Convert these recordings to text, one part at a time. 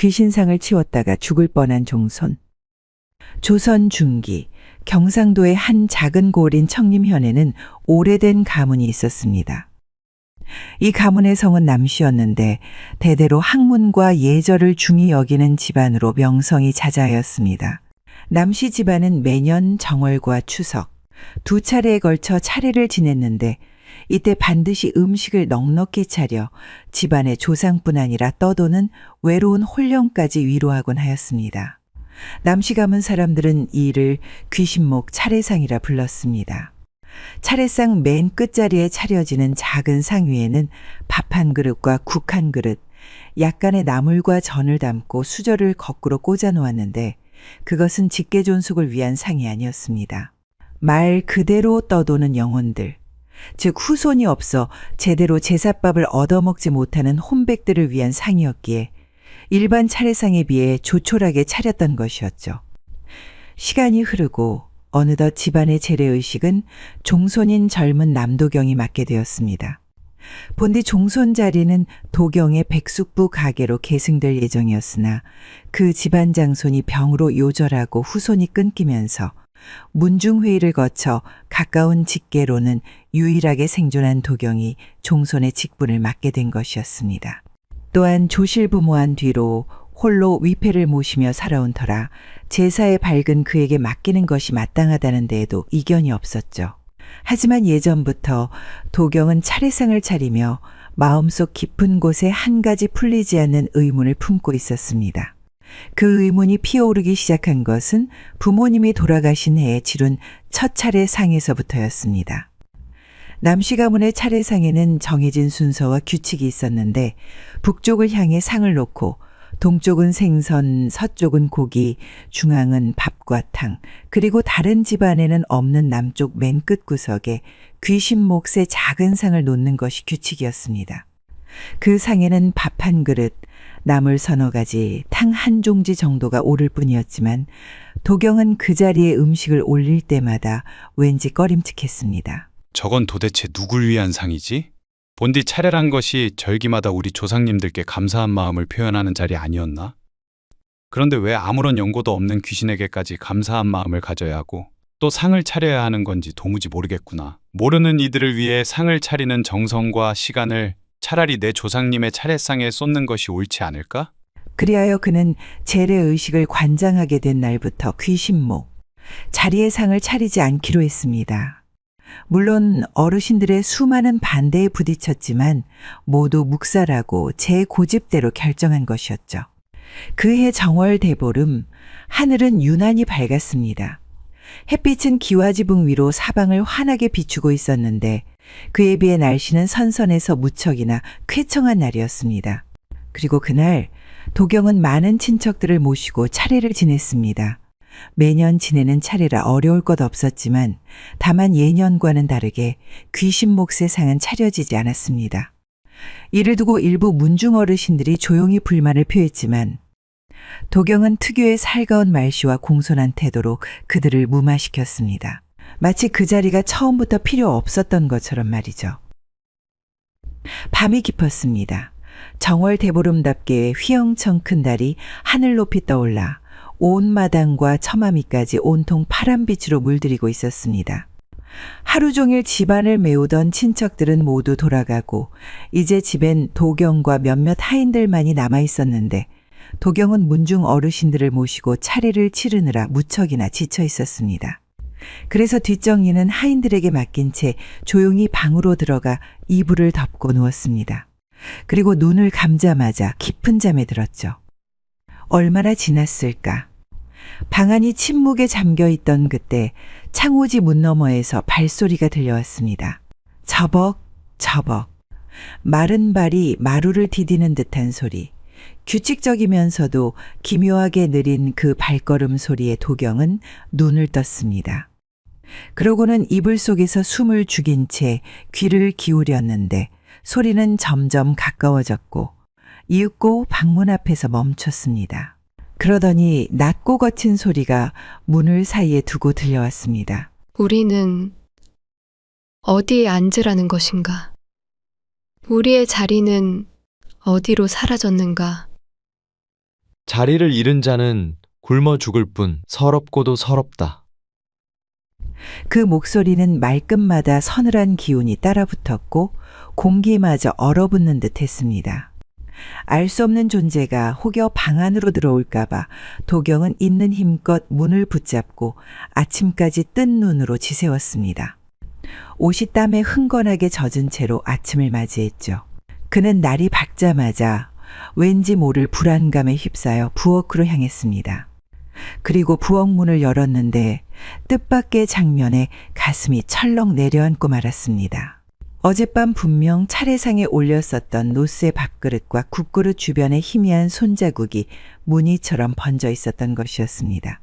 귀신상을 치웠다가 죽을 뻔한 종손. 조선 중기 경상도의 한 작은 고을인 청림현에는 오래된 가문이 있었습니다. 이 가문의 성은 남씨였는데 대대로 학문과 예절을 중히 여기는 집안으로 명성이 자자하였습니다. 남씨 집안은 매년 정월과 추석 두 차례에 걸쳐 차례를 지냈는데 이때 반드시 음식을 넉넉히 차려 집안의 조상뿐 아니라 떠도는 외로운 혼령까지 위로하곤 하였습니다. 남씨 가문 사람들은 이 일을 귀신목 차례상이라 불렀습니다. 차례상 맨 끝자리에 차려지는 작은 상 위에는 밥 한 그릇과 국 한 그릇, 약간의 나물과 전을 담고 수저를 거꾸로 꽂아 놓았는데 그것은 직계존속을 위한 상이 아니었습니다. 말 그대로 떠도는 영혼들, 즉 후손이 없어 제대로 제삿밥을 얻어먹지 못하는 혼백들을 위한 상이었기에 일반 차례상에 비해 조촐하게 차렸던 것이었죠. 시간이 흐르고 어느덧 집안의 재래의식은 종손인 젊은 남도경이 맡게 되었습니다. 본디 종손 자리는 도경의 백숙부 가게로 계승될 예정이었으나 그 집안 장손이 병으로 요절하고 후손이 끊기면서 문중회의를 거쳐 가까운 직계로는 유일하게 생존한 도경이 종손의 직분을 맡게 된 것이었습니다. 또한 조실부모한 뒤로 홀로 위패를 모시며 살아온 터라 제사에 밝은 그에게 맡기는 것이 마땅하다는 데에도 이견이 없었죠. 하지만 예전부터 도경은 차례상을 차리며 마음속 깊은 곳에 한 가지 풀리지 않는 의문을 품고 있었습니다. 그 의문이 피어오르기 시작한 것은 부모님이 돌아가신 해에 치룬 첫 차례상에서부터였습니다. 남씨 가문의 차례상에는 정해진 순서와 규칙이 있었는데 북쪽을 향해 상을 놓고 동쪽은 생선, 서쪽은 고기, 중앙은 밥과 탕, 그리고 다른 집안에는 없는 남쪽 맨 끝 구석에 귀신 몫의 작은 상을 놓는 것이 규칙이었습니다. 그 상에는 밥 한 그릇, 나물 서너 가지, 탕 한 종지 정도가 오를 뿐이었지만 도경은 그 자리에 음식을 올릴 때마다 왠지 꺼림칙했습니다. 저건 도대체 누굴 위한 상이지? 본디 차례란 것이 절기마다 우리 조상님들께 감사한 마음을 표현하는 자리 아니었나? 그런데 왜 아무런 연고도 없는 귀신에게까지 감사한 마음을 가져야 하고 또 상을 차려야 하는 건지 도무지 모르겠구나. 모르는 이들을 위해 상을 차리는 정성과 시간을 차라리 내 조상님의 차례상에 쏟는 것이 옳지 않을까? 그리하여 그는 재래의식을 관장하게 된 날부터 귀신목, 자리의 상을 차리지 않기로 했습니다. 물론 어르신들의 수많은 반대에 부딪혔지만 모두 묵살하고 제 고집대로 결정한 것이었죠. 그해 정월 대보름, 하늘은 유난히 밝았습니다. 햇빛은 기와지붕 위로 사방을 환하게 비추고 있었는데 그에 비해 날씨는 선선해서 무척이나 쾌청한 날이었습니다. 그리고 그날 도경은 많은 친척들을 모시고 차례를 지냈습니다. 매년 지내는 차례라 어려울 것 없었지만 다만 예년과는 다르게 귀신 몫의 상은 차려지지 않았습니다. 이를 두고 일부 문중 어르신들이 조용히 불만을 표했지만 도경은 특유의 살가운 말씨와 공손한 태도로 그들을 무마시켰습니다. 마치 그 자리가 처음부터 필요 없었던 것처럼 말이죠. 밤이 깊었습니다. 정월 대보름답게 휘영청 큰 달이 하늘 높이 떠올라 온 마당과 처마미까지 온통 파란빛으로 물들이고 있었습니다. 하루 종일 집안을 메우던 친척들은 모두 돌아가고 이제 집엔 도경과 몇몇 하인들만이 남아 있었는데 도경은 문중 어르신들을 모시고 차례를 치르느라 무척이나 지쳐 있었습니다. 그래서 뒷정리는 하인들에게 맡긴 채 조용히 방으로 들어가 이불을 덮고 누웠습니다. 그리고 눈을 감자마자 깊은 잠에 들었죠. 얼마나 지났을까? 방 안이 침묵에 잠겨있던 그때 창호지 문 너머에서 발소리가 들려왔습니다. 저벅저벅 마른 발이 마루를 디디는 듯한 소리. 규칙적이면서도 기묘하게 느린 그 발걸음 소리에 도경은 눈을 떴습니다. 그러고는 이불 속에서 숨을 죽인 채 귀를 기울였는데 소리는 점점 가까워졌고 이윽고 방문 앞에서 멈췄습니다. 그러더니 낮고 거친 소리가 문을 사이에 두고 들려왔습니다. 우리는 어디에 앉으라는 것인가? 우리의 자리는 어디로 사라졌는가? 자리를 잃은 자는 굶어 죽을 뿐 서럽고도 서럽다. 그 목소리는 말끝마다 서늘한 기운이 따라붙었고 공기마저 얼어붙는 듯 했습니다. 알 수 없는 존재가 혹여 방 안으로 들어올까봐 도경은 있는 힘껏 문을 붙잡고 아침까지 뜬 눈으로 지새웠습니다. 옷이 땀에 흥건하게 젖은 채로 아침을 맞이했죠. 그는 날이 밝자마자 왠지 모를 불안감에 휩싸여 부엌으로 향했습니다. 그리고 부엌 문을 열었는데 뜻밖의 장면에 가슴이 철렁 내려앉고 말았습니다. 어젯밤 분명 차례상에 올렸었던 노스의 밥그릇과 국그릇 주변에 희미한 손자국이 무늬처럼 번져 있었던 것이었습니다.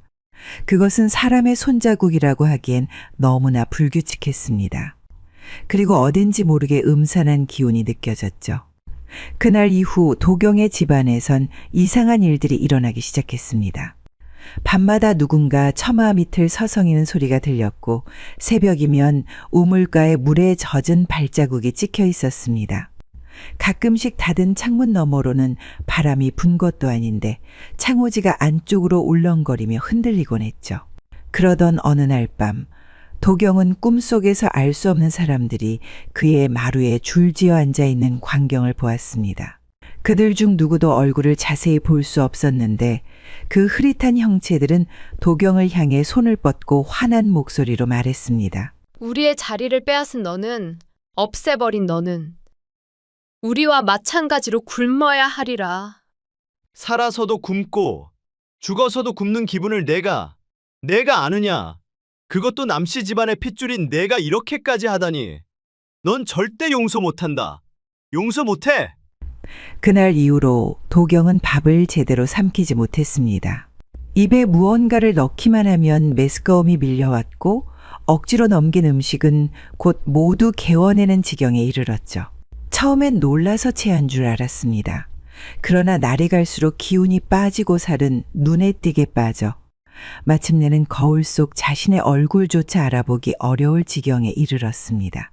그것은 사람의 손자국이라고 하기엔 너무나 불규칙했습니다. 그리고 어딘지 모르게 음산한 기운이 느껴졌죠. 그날 이후 도경의 집안에선 이상한 일들이 일어나기 시작했습니다. 밤마다 누군가 처마 밑을 서성이는 소리가 들렸고 새벽이면 우물가에 물에 젖은 발자국이 찍혀 있었습니다. 가끔씩 닫은 창문 너머로는 바람이 분 것도 아닌데 창호지가 안쪽으로 울렁거리며 흔들리곤 했죠. 그러던 어느 날 밤 도경은 꿈속에서 알 수 없는 사람들이 그의 마루에 줄지어 앉아있는 광경을 보았습니다. 그들 중 누구도 얼굴을 자세히 볼 수 없었는데 그 흐릿한 형체들은 도경을 향해 손을 뻗고 화난 목소리로 말했습니다. 우리의 자리를 빼앗은 너는, 없애버린 너는 우리와 마찬가지로 굶어야 하리라. 살아서도 굶고 죽어서도 굶는 기분을 내가 아느냐. 그것도 남씨 집안의 핏줄인 내가 이렇게까지 하다니. 넌 절대 용서 못한다. 용서 못해. 그날 이후로 도경은 밥을 제대로 삼키지 못했습니다. 입에 무언가를 넣기만 하면 메스꺼움이 밀려왔고 억지로 넘긴 음식은 곧 모두 개워내는 지경에 이르렀죠. 처음엔 놀라서 체한 줄 알았습니다. 그러나 날이 갈수록 기운이 빠지고 살은 눈에 띄게 빠져 마침내는 거울 속 자신의 얼굴조차 알아보기 어려울 지경에 이르렀습니다.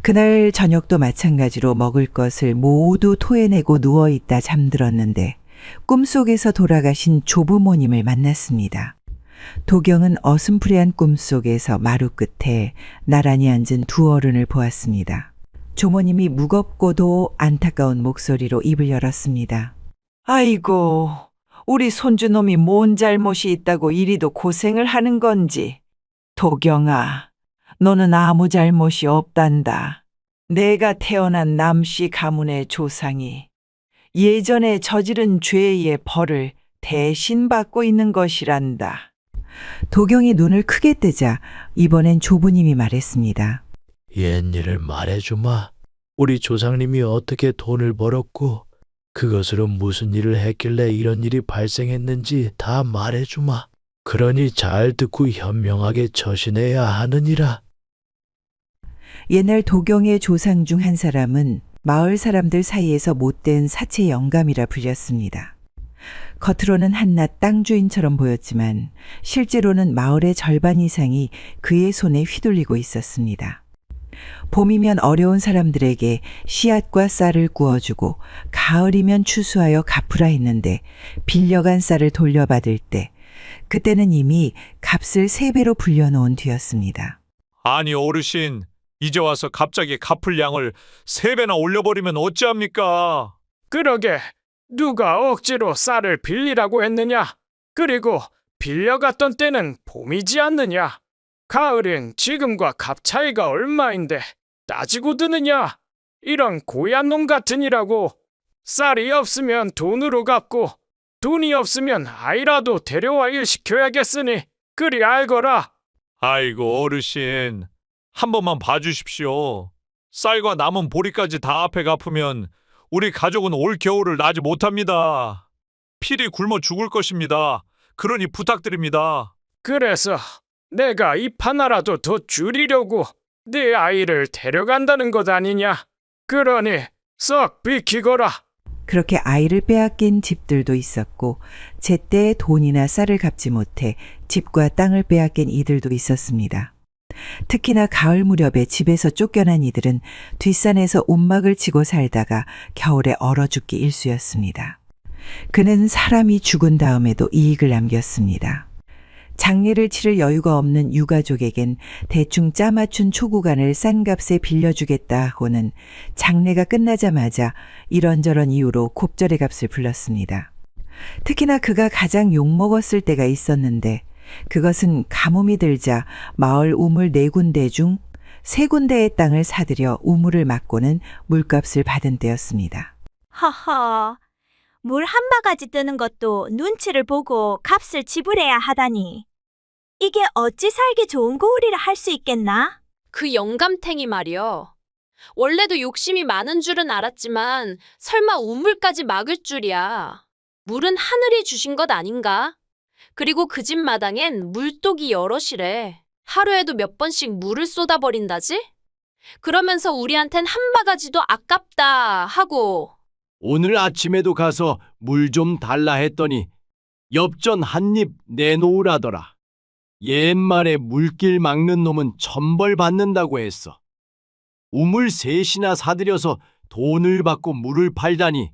그날 저녁도 마찬가지로 먹을 것을 모두 토해내고 누워있다 잠들었는데 꿈속에서 돌아가신 조부모님을 만났습니다. 도경은 어슴푸레한 꿈속에서 마루 끝에 나란히 앉은 두 어른을 보았습니다. 조모님이 무겁고도 안타까운 목소리로 입을 열었습니다. 아이고, 우리 손주놈이 뭔 잘못이 있다고 이리도 고생을 하는 건지. 도경아, 너는 아무 잘못이 없단다. 내가 태어난 남씨 가문의 조상이 예전에 저지른 죄의 벌을 대신 받고 있는 것이란다. 도경이 눈을 크게 뜨자 이번엔 조부님이 말했습니다. 옛일을 말해주마. 우리 조상님이 어떻게 돈을 벌었고 그것으로 무슨 일을 했길래 이런 일이 발생했는지 다 말해주마. 그러니 잘 듣고 현명하게 처신해야 하느니라. 옛날 도경의 조상 중 한 사람은 마을 사람들 사이에서 못된 사채 영감이라 불렸습니다. 겉으로는 한낱 땅 주인처럼 보였지만 실제로는 마을의 절반 이상이 그의 손에 휘둘리고 있었습니다. 봄이면 어려운 사람들에게 씨앗과 쌀을 구워주고 가을이면 추수하여 갚으라 했는데 빌려간 쌀을 돌려받을 때 그때는 이미 값을 3배로 불려놓은 뒤였습니다. 아니 어르신, 이제 와서 갑자기 갚을 양을 3배나 올려버리면 어찌합니까? 그러게, 누가 억지로 쌀을 빌리라고 했느냐? 그리고 빌려갔던 때는 봄이지 않느냐? 가을엔 지금과 값 차이가 얼마인데 따지고 드느냐? 이런 고얀 놈 같으니라고. 쌀이 없으면 돈으로 갚고 돈이 없으면 아이라도 데려와 일 시켜야겠으니 그리 알거라. 아이고 어르신, 한 번만 봐주십시오. 쌀과 남은 보리까지 다 앞에 갚으면 우리 가족은 올 겨울을 나지 못합니다. 필히 굶어 죽을 것입니다. 그러니 부탁드립니다. 그래서 내가 입 하나라도 더 줄이려고 네 아이를 데려간다는 것 아니냐? 그러니 썩 비키거라. 그렇게 아이를 빼앗긴 집들도 있었고 제때 돈이나 쌀을 갚지 못해 집과 땅을 빼앗긴 이들도 있었습니다. 특히나 가을 무렵에 집에서 쫓겨난 이들은 뒷산에서 움막을 치고 살다가 겨울에 얼어 죽기 일쑤였습니다. 그는 사람이 죽은 다음에도 이익을 남겼습니다. 장례를 치를 여유가 없는 유가족에겐 대충 짜맞춘 초구간을 싼 값에 빌려주겠다 하고는 장례가 끝나자마자 이런저런 이유로 곱절의 값을 불렀습니다. 특히나 그가 가장 욕먹었을 때가 있었는데 그것은 가뭄이 들자 마을 우물 4군데 중 3군데의 땅을 사들여 우물을 막고는 물값을 받은 때였습니다. 허허, 물 한 바가지 뜨는 것도 눈치를 보고 값을 지불해야 하다니. 이게 어찌 살기 좋은 고을이라 할 수 있겠나? 그 영감탱이 말이여. 원래도 욕심이 많은 줄은 알았지만 설마 우물까지 막을 줄이야. 물은 하늘이 주신 것 아닌가? 그리고 그 집 마당엔 물독이 여럿이래. 하루에도 몇 번씩 물을 쏟아버린다지? 그러면서 우리한텐 한 바가지도 아깝다 하고. 오늘 아침에도 가서 물 좀 달라 했더니 엽전 한 입 내놓으라더라. 옛말에 물길 막는 놈은 천벌 받는다고 했어. 우물 3이나 사들여서 돈을 받고 물을 팔다니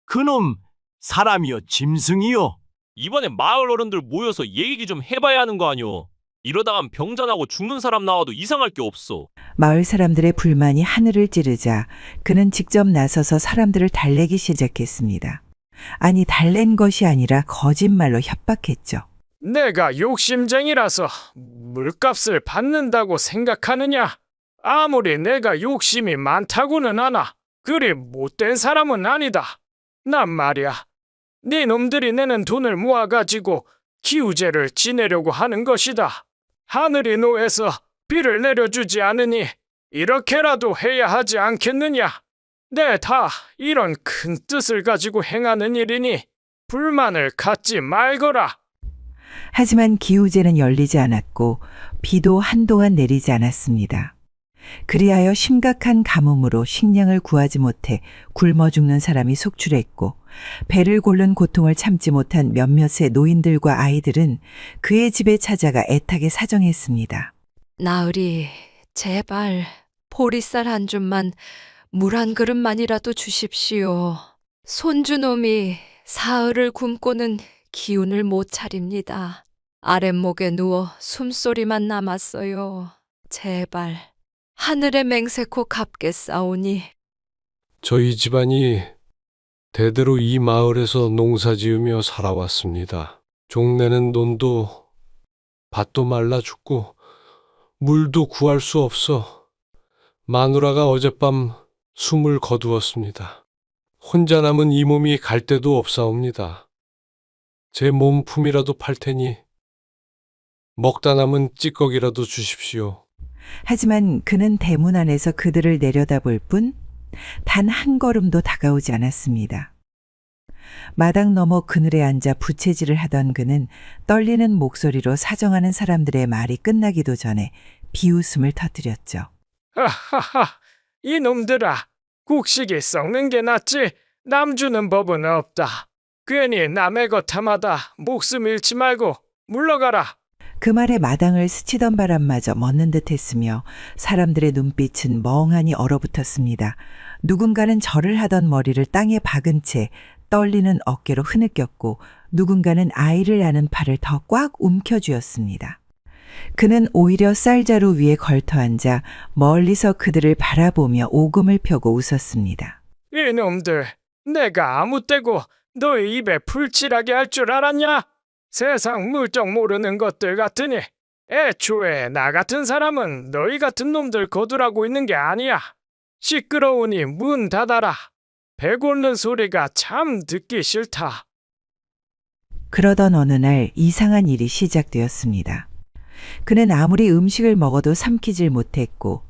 그놈 사람이여 짐승이여. 이번에 마을 어른들 모여서 얘기 좀 해봐야 하는 거 아니오. 이러다간 병자나고 죽는 사람 나와도 이상할 게 없어. 마을 사람들의 불만이 하늘을 찌르자 그는 직접 나서서 사람들을 달래기 시작했습니다. 아니, 달랜 것이 아니라 거짓말로 협박했죠. 내가 욕심쟁이라서 물값을 받는다고 생각하느냐? 아무리 내가 욕심이 많다고는 하나 그리 못된 사람은 아니다. 난 말이야. 네 놈들이 내는 돈을 모아가지고 기우제를 지내려고 하는 것이다. 하늘이 노해서 비를 내려주지 않으니 이렇게라도 해야 하지 않겠느냐? 네, 다 이런 큰 뜻을 가지고 행하는 일이니 불만을 갖지 말거라. 하지만 기우제는 열리지 않았고 비도 한동안 내리지 않았습니다. 그리하여 심각한 가뭄으로 식량을 구하지 못해 굶어 죽는 사람이 속출했고 배를 고른 고통을 참지 못한 몇몇의 노인들과 아이들은 그의 집에 찾아가 애타게 사정했습니다. 나으리, 제발 보리쌀 한 줌만 물 한 그릇만이라도 주십시오. 손주놈이 사흘을 굶고는 기운을 못 차립니다. 아랫목에 누워 숨소리만 남았어요. 제발 하늘의 맹세코 갚겠사오니. 저희 집안이 대대로 이 마을에서 농사지으며 살아왔습니다. 종내는 논도 밭도 말라 죽고 물도 구할 수 없어 마누라가 어젯밤 숨을 거두었습니다. 혼자 남은 이 몸이 갈 데도 없사옵니다. 제 몸품이라도 팔 테니 먹다 남은 찌꺼기라도 주십시오. 하지만 그는 대문 안에서 그들을 내려다볼 뿐 단 한 걸음도 다가오지 않았습니다. 마당 너머 그늘에 앉아 부채질을 하던 그는 떨리는 목소리로 사정하는 사람들의 말이 끝나기도 전에 비웃음을 터뜨렸죠. 하하하, 이놈들아, 국식이 썩는 게 낫지 남 주는 법은 없다. 괜히 남의 것 탐하다 목숨 잃지 말고 물러가라. 그 말에 마당을 스치던 바람마저 멎는 듯했으며 사람들의 눈빛은 멍하니 얼어붙었습니다. 누군가는 절을 하던 머리를 땅에 박은 채 떨리는 어깨로 흐느꼈고 누군가는 아이를 안은 팔을 더 꽉 움켜쥐었습니다. 그는 오히려 쌀자루 위에 걸터앉아 멀리서 그들을 바라보며 오금을 펴고 웃었습니다. 이놈들, 내가 아무 때고 너희 입에 풀칠하게 할 줄 알았냐? 세상 물정 모르는 것들 같으니 애초에 나 같은 사람은 너희 같은 놈들 거두라고 있는 게 아니야. 시끄러우니 문 닫아라. 배 곪는 소리가 참 듣기 싫다. 그러던 어느 날 이상한 일이 시작되었습니다. 그는 아무리 음식을 먹어도 삼키질 못했고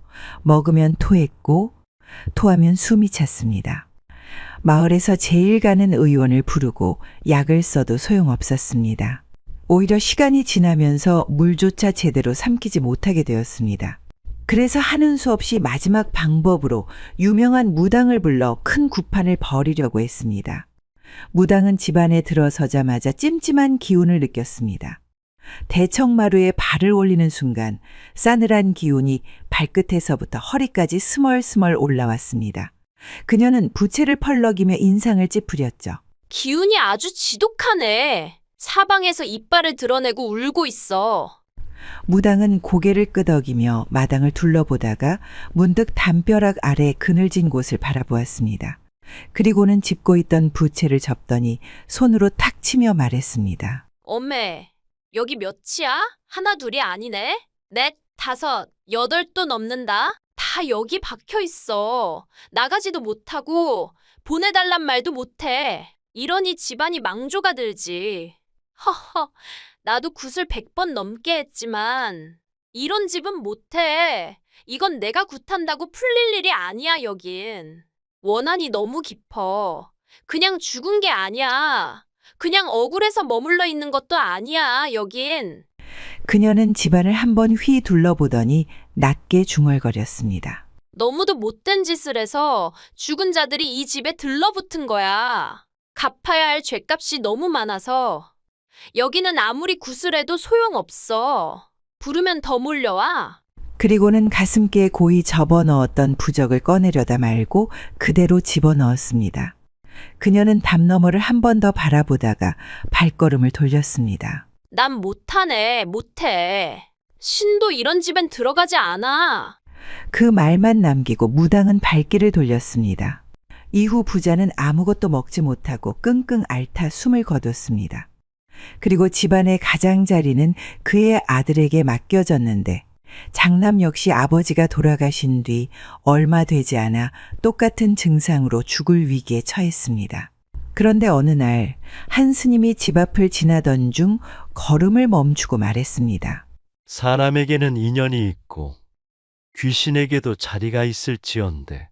먹으면 토했고 토하면 숨이 찼습니다. 마을에서 제일 가는 의원을 부르고 약을 써도 소용없었습니다. 오히려 시간이 지나면서 물조차 제대로 삼키지 못하게 되었습니다. 그래서 하는 수 없이 마지막 방법으로 유명한 무당을 불러 큰 구판을 벌이려고 했습니다. 무당은 집안에 들어서자마자 찜찜한 기운을 느꼈습니다. 대청마루에 발을 올리는 순간 싸늘한 기운이 발끝에서부터 허리까지 스멀스멀 올라왔습니다. 그녀는 부채를 펄럭이며 인상을 찌푸렸죠. 기운이 아주 지독하네. 사방에서 이빨을 드러내고 울고 있어. 무당은 고개를 끄덕이며 마당을 둘러보다가 문득 담벼락 아래 그늘진 곳을 바라보았습니다. 그리고는 짚고 있던 부채를 접더니 손으로 탁 치며 말했습니다. 엄매, 여기 몇이야? 하나 둘이 아니네? 넷, 다섯, 여덟도 넘는다. 다 여기 박혀 있어. 나가지도 못하고 보내달란 말도 못해. 이러니 집안이 망조가 들지. 허허, 나도 굿을 100번 넘게 했지만 이런 집은 못해. 이건 내가 굿한다고 풀릴 일이 아니야, 여긴. 원한이 너무 깊어. 그냥 죽은 게 아니야. 그냥 억울해서 머물러 있는 것도 아니야, 여긴. 그녀는 집안을 한번 휘 둘러보더니 낮게 중얼거렸습니다. 너무도 못된 짓을 해서 죽은 자들이 이 집에 들러붙은 거야. 갚아야 할 죗값이 너무 많아서. 여기는 아무리 구슬해도 소용없어. 부르면 더 몰려와. 그리고는 가슴께에 고이 접어넣었던 부적을 꺼내려다 말고 그대로 집어넣었습니다. 그녀는 담 너머를 한 번 더 바라보다가 발걸음을 돌렸습니다. 난 못하네, 못해. 신도 이런 집엔 들어가지 않아. 그 말만 남기고 무당은 발길을 돌렸습니다. 이후 부자는 아무것도 먹지 못하고 끙끙 앓다 숨을 거뒀습니다. 그리고 집안의 가장자리는 그의 아들에게 맡겨졌는데 장남 역시 아버지가 돌아가신 뒤 얼마 되지 않아 똑같은 증상으로 죽을 위기에 처했습니다. 그런데 어느 날 한 스님이 집 앞을 지나던 중 걸음을 멈추고 말했습니다. 사람에게는 인연이 있고 귀신에게도 자리가 있을지언데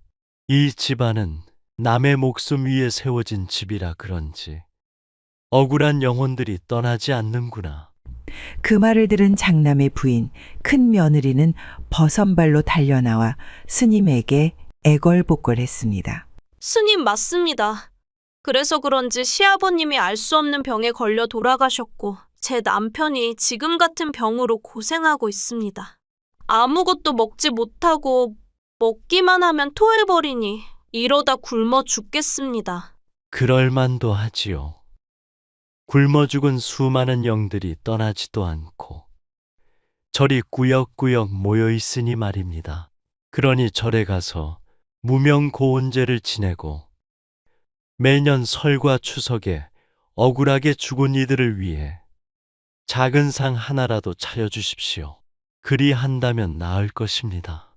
이 집안은 남의 목숨 위에 세워진 집이라 그런지 억울한 영혼들이 떠나지 않는구나. 그 말을 들은 장남의 부인 큰 며느리는 버선발로 달려나와 스님에게 애걸복걸했습니다. 스님 맞습니다. 그래서 그런지 시아버님이 알 수 없는 병에 걸려 돌아가셨고 제 남편이 지금 같은 병으로 고생하고 있습니다. 아무것도 먹지 못하고 먹기만 하면 토해버리니 이러다 굶어 죽겠습니다. 그럴만도 하지요. 굶어 죽은 수많은 영들이 떠나지도 않고 절이 꾸역꾸역 모여 있으니 말입니다. 그러니 절에 가서 무명고온제를 지내고 매년 설과 추석에 억울하게 죽은 이들을 위해 작은 상 하나라도 차려주십시오. 그리 한다면 나을 것입니다.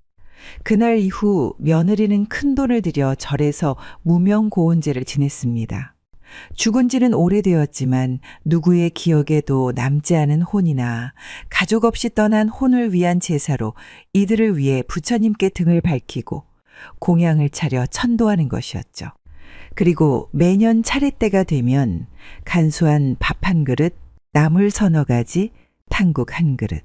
그날 이후 며느리는 큰 돈을 들여 절에서 무명고온제를 지냈습니다. 죽은 지는 오래되었지만 누구의 기억에도 남지 않은 혼이나 가족 없이 떠난 혼을 위한 제사로 이들을 위해 부처님께 등을 밝히고 공양을 차려 천도하는 것이었죠. 그리고 매년 차례때가 되면 간소한 밥 한 그릇, 나물 서너 가지, 탕국 한 그릇,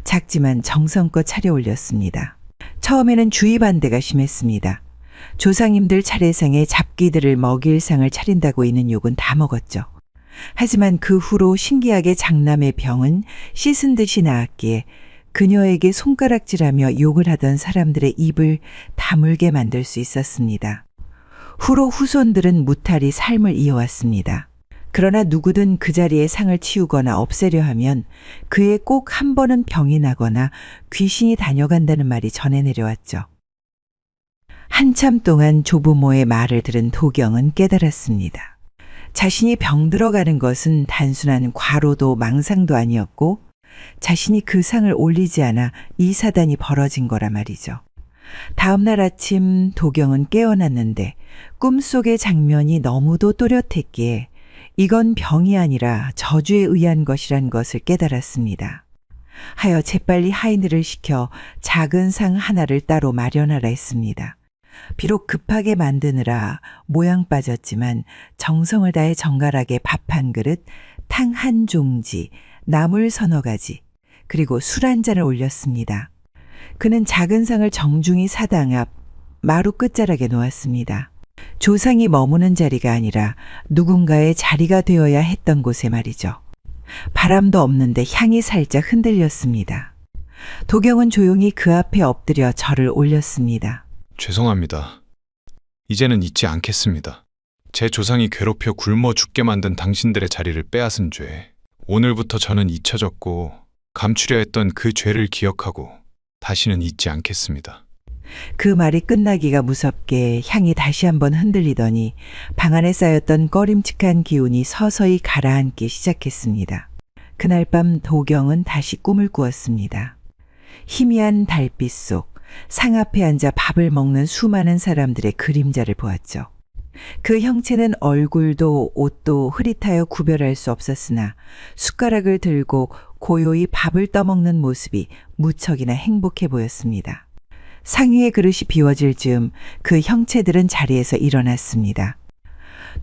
작지만 정성껏 차려 올렸습니다. 처음에는 주의 반대가 심했습니다. 조상님들 차례상에 잡기들을 먹일 상을 차린다고 있는 욕은 다 먹었죠. 하지만 그 후로 신기하게 장남의 병은 씻은 듯이 나았기에 그녀에게 손가락질하며 욕을 하던 사람들의 입을 다물게 만들 수 있었습니다. 후로 후손들은 무탈히 삶을 이어왔습니다. 그러나 누구든 그 자리에 상을 치우거나 없애려 하면 그에 꼭 한 번은 병이 나거나 귀신이 다녀간다는 말이 전해 내려왔죠. 한참 동안 조부모의 말을 들은 도경은 깨달았습니다. 자신이 병들어가는 것은 단순한 과로도 망상도 아니었고 자신이 그 상을 올리지 않아 이 사단이 벌어진 거라 말이죠. 다음 날 아침 도경은 깨어났는데 꿈속의 장면이 너무도 또렷했기에 이건 병이 아니라 저주에 의한 것이란 것을 깨달았습니다. 하여 재빨리 하인들을 시켜 작은 상 하나를 따로 마련하라 했습니다. 비록 급하게 만드느라 모양 빠졌지만 정성을 다해 정갈하게 밥 한 그릇, 탕 한 종지, 나물 서너 가지, 그리고 술 한 잔을 올렸습니다. 그는 작은 상을 정중히 사당 앞 마루 끝자락에 놓았습니다. 조상이 머무는 자리가 아니라 누군가의 자리가 되어야 했던 곳에 말이죠. 바람도 없는데 향이 살짝 흔들렸습니다. 도경은 조용히 그 앞에 엎드려 절을 올렸습니다. 죄송합니다. 이제는 잊지 않겠습니다. 제 조상이 괴롭혀 굶어 죽게 만든 당신들의 자리를 빼앗은 죄. 오늘부터 저는 잊혀졌고 감추려 했던 그 죄를 기억하고 다시는 잊지 않겠습니다. 그 말이 끝나기가 무섭게 향이 다시 한번 흔들리더니 방 안에 쌓였던 꺼림칙한 기운이 서서히 가라앉기 시작했습니다. 그날 밤 도경은 다시 꿈을 꾸었습니다. 희미한 달빛 속 상 앞에 앉아 밥을 먹는 수많은 사람들의 그림자를 보았죠. 그 형체는 얼굴도 옷도 흐릿하여 구별할 수 없었으나 숟가락을 들고 고요히 밥을 떠먹는 모습이 무척이나 행복해 보였습니다. 상위의 그릇이 비워질 즈음 그 형체들은 자리에서 일어났습니다.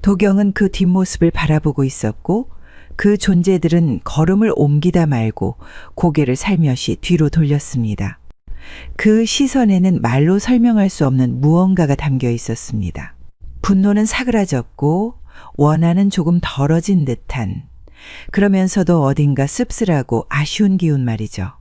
도경은 그 뒷모습을 바라보고 있었고 그 존재들은 걸음을 옮기다 말고 고개를 살며시 뒤로 돌렸습니다. 그 시선에는 말로 설명할 수 없는 무언가가 담겨 있었습니다. 분노는 사그라졌고 원한은 조금 덜어진 듯한, 그러면서도 어딘가 씁쓸하고 아쉬운 기운 말이죠.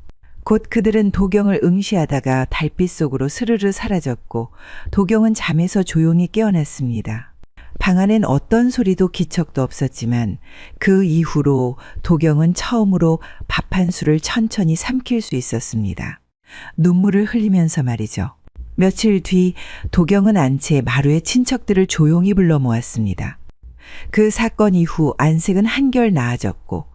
곧 그들은 도경을 응시하다가 달빛 속으로 스르르 사라졌고 도경은 잠에서 조용히 깨어났습니다. 방 안엔 어떤 소리도 기척도 없었지만 그 이후로 도경은 처음으로 밥 한 술을 천천히 삼킬 수 있었습니다. 눈물을 흘리면서 말이죠. 며칠 뒤 도경은 안채 마루의 친척들을 조용히 불러 모았습니다. 그 사건 이후 안색은 한결 나아졌고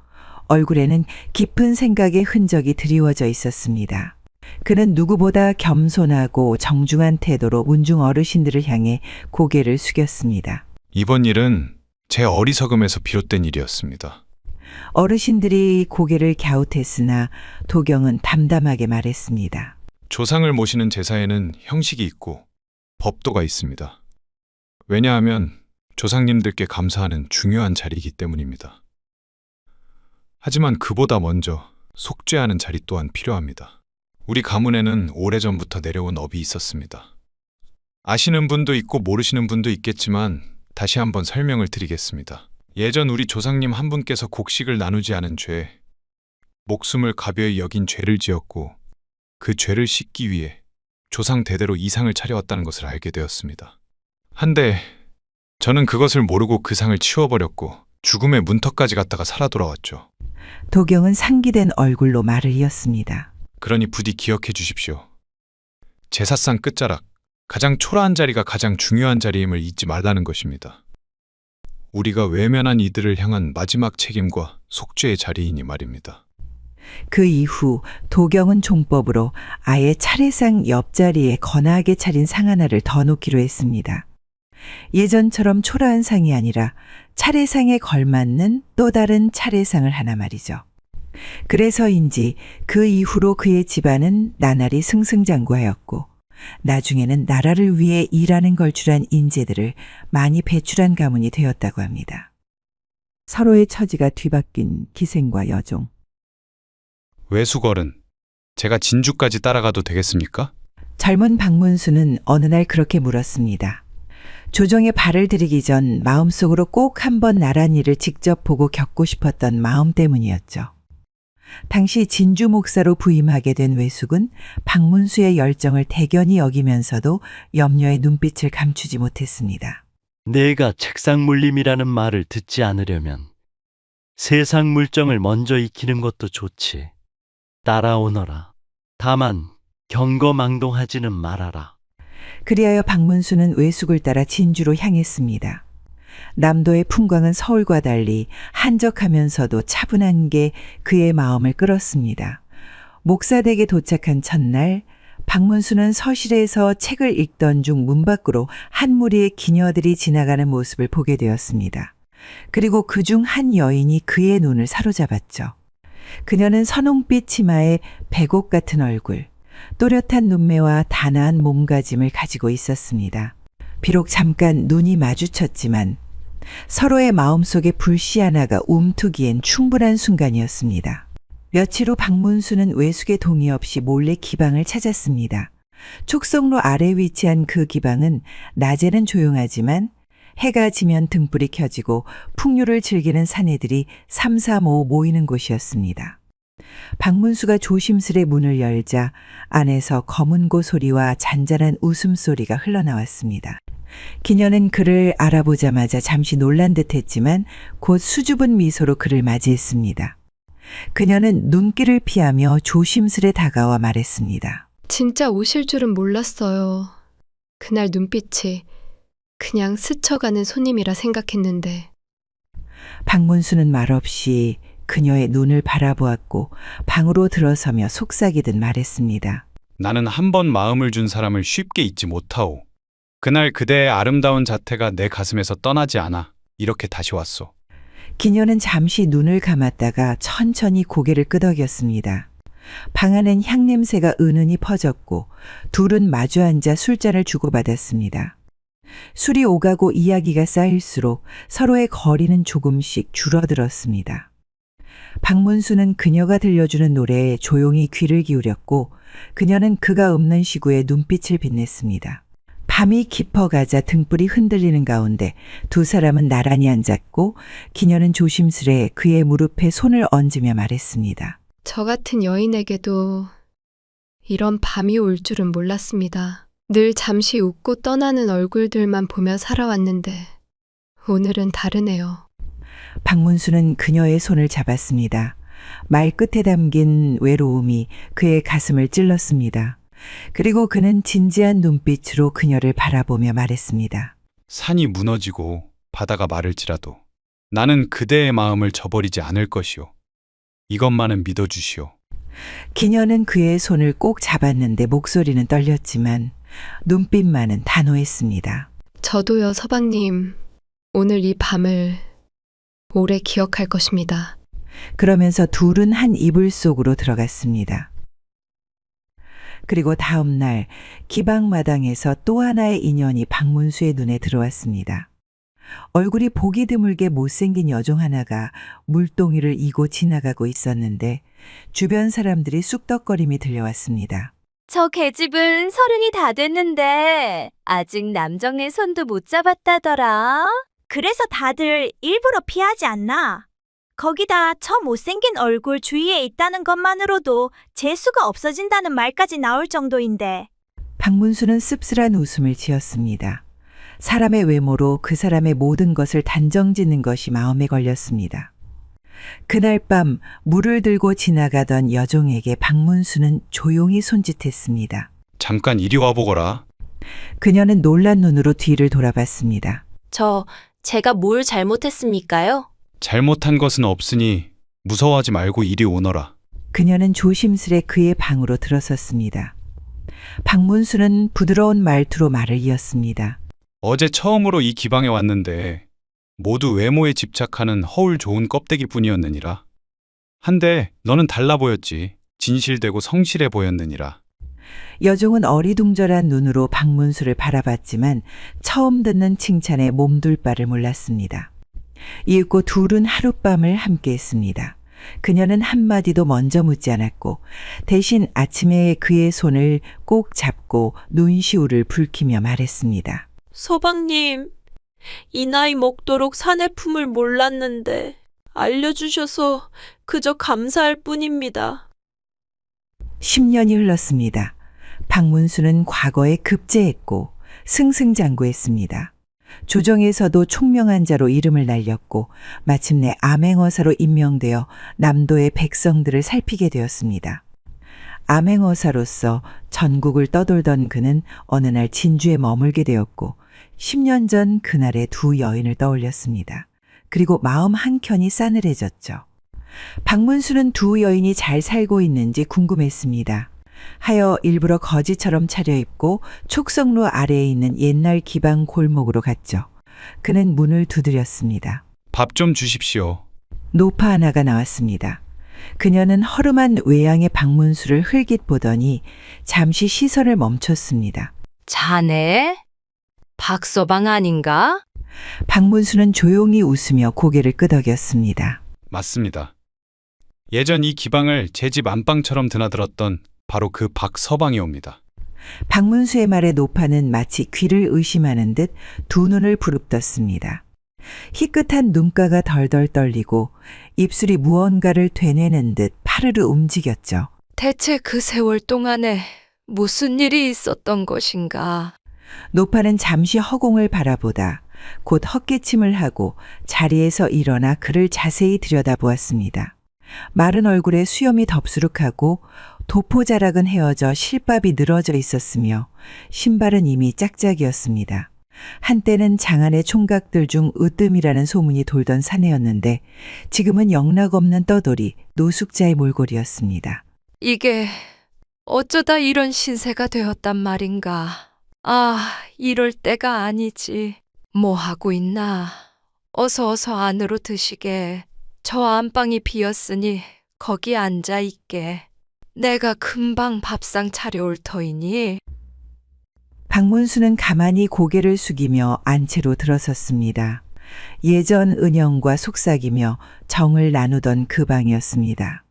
얼굴에는 깊은 생각의 흔적이 드리워져 있었습니다. 그는 누구보다 겸손하고 정중한 태도로 문중 어르신들을 향해 고개를 숙였습니다. 이번 일은 제 어리석음에서 비롯된 일이었습니다. 어르신들이 고개를 갸웃했으나 도경은 담담하게 말했습니다. 조상을 모시는 제사에는 형식이 있고 법도가 있습니다. 왜냐하면 조상님들께 감사하는 중요한 자리이기 때문입니다. 하지만 그보다 먼저 속죄하는 자리 또한 필요합니다. 우리 가문에는 오래전부터 내려온 업이 있었습니다. 아시는 분도 있고 모르시는 분도 있겠지만 다시 한번 설명을 드리겠습니다. 예전 우리 조상님 한 분께서 곡식을 나누지 않은 죄, 목숨을 가벼이 여긴 죄를 지었고 그 죄를 씻기 위해 조상 대대로 이상을 차려왔다는 것을 알게 되었습니다. 한데 저는 그것을 모르고 그 상을 치워버렸고 죽음의 문턱까지 갔다가 살아 돌아왔죠. 도경은 상기된 얼굴로 말을 이었습니다. 그러니 부디 기억해 주십시오. 제사상 끝자락, 가장 초라한 자리가 가장 중요한 자리임을 잊지 말라는 것입니다. 우리가 외면한 이들을 향한 마지막 책임과 속죄의 자리이니 말입니다. 그 이후 도경은 종법으로 아예 차례상 옆자리에 거나하게 차린 상 하나를 더 놓기로 했습니다. 예전처럼 초라한 상이 아니라 차례상에 걸맞는 또 다른 차례상을 하나 말이죠. 그래서인지 그 이후로 그의 집안은 나날이 승승장구하였고 나중에는 나라를 위해 일하는 걸출한 인재들을 많이 배출한 가문이 되었다고 합니다. 서로의 처지가 뒤바뀐 기생과 여종. 외숙어른, 제가 진주까지 따라가도 되겠습니까? 젊은 박문수는 어느 날 그렇게 물었습니다. 조정에 발을 들이기 전 마음속으로 꼭 한번 나란 일을 직접 보고 겪고 싶었던 마음 때문이었죠. 당시 진주 목사로 부임하게 된 외숙은 박문수의 열정을 대견히 여기면서도 염려의 눈빛을 감추지 못했습니다. 내가 책상 물림이라는 말을 듣지 않으려면 세상 물정을 먼저 익히는 것도 좋지. 따라오너라. 다만 경거망동하지는 말아라. 그리하여 박문수는 외숙을 따라 진주로 향했습니다. 남도의 풍광은 서울과 달리 한적하면서도 차분한 게 그의 마음을 끌었습니다. 목사댁에 도착한 첫날 박문수는 서실에서 책을 읽던 중 문 밖으로 한 무리의 기녀들이 지나가는 모습을 보게 되었습니다. 그리고 그중 한 여인이 그의 눈을 사로잡았죠. 그녀는 선홍빛 치마에 백옥 같은 얼굴, 또렷한 눈매와 단아한 몸가짐을 가지고 있었습니다. 비록 잠깐 눈이 마주쳤지만 서로의 마음속에 불씨 하나가 움트기엔 충분한 순간이었습니다. 며칠 후 박문수는 외숙의 동의 없이 몰래 기방을 찾았습니다. 촉성로 아래 위치한 그 기방은 낮에는 조용하지만 해가 지면 등불이 켜지고 풍류를 즐기는 사내들이 삼삼오오 모이는 곳이었습니다. 박문수가 조심스레 문을 열자 안에서 검은고 소리와 잔잔한 웃음소리가 흘러나왔습니다. 기녀는 그를 알아보자마자 잠시 놀란 듯 했지만 곧 수줍은 미소로 그를 맞이했습니다. 그녀는 눈길을 피하며 조심스레 다가와 말했습니다. 진짜 오실 줄은 몰랐어요. 그날 눈빛이 그냥 스쳐가는 손님이라 생각했는데. 박문수는 말없이 그녀의 눈을 바라보았고 방으로 들어서며 속삭이듯 말했습니다. 나는 한 번 마음을 준 사람을 쉽게 잊지 못하오. 그날 그대의 아름다운 자태가 내 가슴에서 떠나지 않아 이렇게 다시 왔소. 기녀는 잠시 눈을 감았다가 천천히 고개를 끄덕였습니다. 방 안엔 향냄새가 은은히 퍼졌고 둘은 마주 앉아 술잔을 주고받았습니다. 술이 오가고 이야기가 쌓일수록 서로의 거리는 조금씩 줄어들었습니다. 박문수는 그녀가 들려주는 노래에 조용히 귀를 기울였고 그녀는 그가 없는 시구에 눈빛을 빛냈습니다. 밤이 깊어가자 등불이 흔들리는 가운데 두 사람은 나란히 앉았고 기녀는 조심스레 그의 무릎에 손을 얹으며 말했습니다. 저 같은 여인에게도 이런 밤이 올 줄은 몰랐습니다. 늘 잠시 웃고 떠나는 얼굴들만 보며 살아왔는데 오늘은 다르네요. 박문수는 그녀의 손을 잡았습니다. 말끝에 담긴 외로움이 그의 가슴을 찔렀습니다. 그리고 그는 진지한 눈빛으로 그녀를 바라보며 말했습니다. 산이 무너지고 바다가 마를지라도 나는 그대의 마음을 저버리지 않을 것이오. 이것만은 믿어주시오. 기녀는 그의 손을 꼭 잡았는데 목소리는 떨렸지만 눈빛만은 단호했습니다. 저도요, 서방님. 오늘 이 밤을 오래 기억할 것입니다. 그러면서 둘은 한 이불 속으로 들어갔습니다. 그리고 다음 날 기방마당에서 또 하나의 인연이 박문수의 눈에 들어왔습니다. 얼굴이 보기 드물게 못생긴 여종 하나가 물동이를 이고 지나가고 있었는데 주변 사람들이 쑥덕거림이 들려왔습니다. 저 계집은 30이 다 됐는데 아직 남정의 손도 못 잡았다더라. 그래서 다들 일부러 피하지 않나? 거기다 저 못생긴 얼굴 주위에 있다는 것만으로도 재수가 없어진다는 말까지 나올 정도인데. 박문수는 씁쓸한 웃음을 지었습니다. 사람의 외모로 그 사람의 모든 것을 단정짓는 것이 마음에 걸렸습니다. 그날 밤 물을 들고 지나가던 여종에게 박문수는 조용히 손짓했습니다. 잠깐 이리 와보거라. 그녀는 놀란 눈으로 뒤를 돌아봤습니다. 제가 뭘 잘못했습니까요? 잘못한 것은 없으니 무서워하지 말고 이리 오너라. 그녀는 조심스레 그의 방으로 들어섰습니다. 박문수는 부드러운 말투로 말을 이었습니다. 어제 처음으로 이 기방에 왔는데 모두 외모에 집착하는 허울 좋은 껍데기뿐이었느니라. 한데 너는 달라 보였지. 진실되고 성실해 보였느니라. 여종은 어리둥절한 눈으로 박문수를 바라봤지만 처음 듣는 칭찬에 몸둘 바를 몰랐습니다. 이윽고 둘은 하룻밤을 함께했습니다. 그녀는 한마디도 먼저 묻지 않았고 대신 아침에 그의 손을 꼭 잡고 눈시울을 붉히며 말했습니다. 서방님, 이 나이 먹도록 사내 품을 몰랐는데 알려주셔서 그저 감사할 뿐입니다. 10년이 흘렀습니다. 박문수는 과거에 급제했고 승승장구했습니다. 조정에서도 총명한 자로 이름을 날렸고 마침내 암행어사로 임명되어 남도의 백성들을 살피게 되었습니다. 암행어사로서 전국을 떠돌던 그는 어느 날 진주에 머물게 되었고 10년 전 그날의 두 여인을 떠올렸습니다. 그리고 마음 한켠이 싸늘해졌죠. 박문수는 두 여인이 잘 살고 있는지 궁금했습니다. 하여 일부러 거지처럼 차려입고 촉성로 아래에 있는 옛날 기방 골목으로 갔죠. 그는 문을 두드렸습니다. 밥 좀 주십시오. 노파 하나가 나왔습니다. 그녀는 허름한 외양의 박문수를 흘깃 보더니 잠시 시선을 멈췄습니다. 자네? 박서방 아닌가? 박문수는 조용히 웃으며 고개를 끄덕였습니다. 맞습니다. 예전 이 기방을 제 집 안방처럼 드나들었던 바로 그 박서방이옵니다. 박문수의 말에 노파는 마치 귀를 의심하는 듯 두 눈을 부릅떴습니다. 희끗한 눈가가 덜덜 떨리고 입술이 무언가를 되뇌는 듯 파르르 움직였죠. 대체 그 세월 동안에 무슨 일이 있었던 것인가? 노파는 잠시 허공을 바라보다 곧 헛기침을 하고 자리에서 일어나 그를 자세히 들여다보았습니다. 마른 얼굴에 수염이 덥수룩하고 도포자락은 헤어져 실밥이 늘어져 있었으며 신발은 이미 짝짝이었습니다. 한때는 장안의 총각들 중 으뜸이라는 소문이 돌던 사내였는데 지금은 영락없는 떠돌이 노숙자의 몰골이었습니다. 이게 어쩌다 이런 신세가 되었단 말인가. 아, 이럴 때가 아니지. 뭐 하고 있나? 어서 안으로 드시게. 저 안방이 비었으니 거기 앉아 있게. 내가 금방 밥상 차려올 터이니. 박문수는 가만히 고개를 숙이며 안채로 들어섰습니다. 예전 은영과 속삭이며 정을 나누던 그 방이었습니다.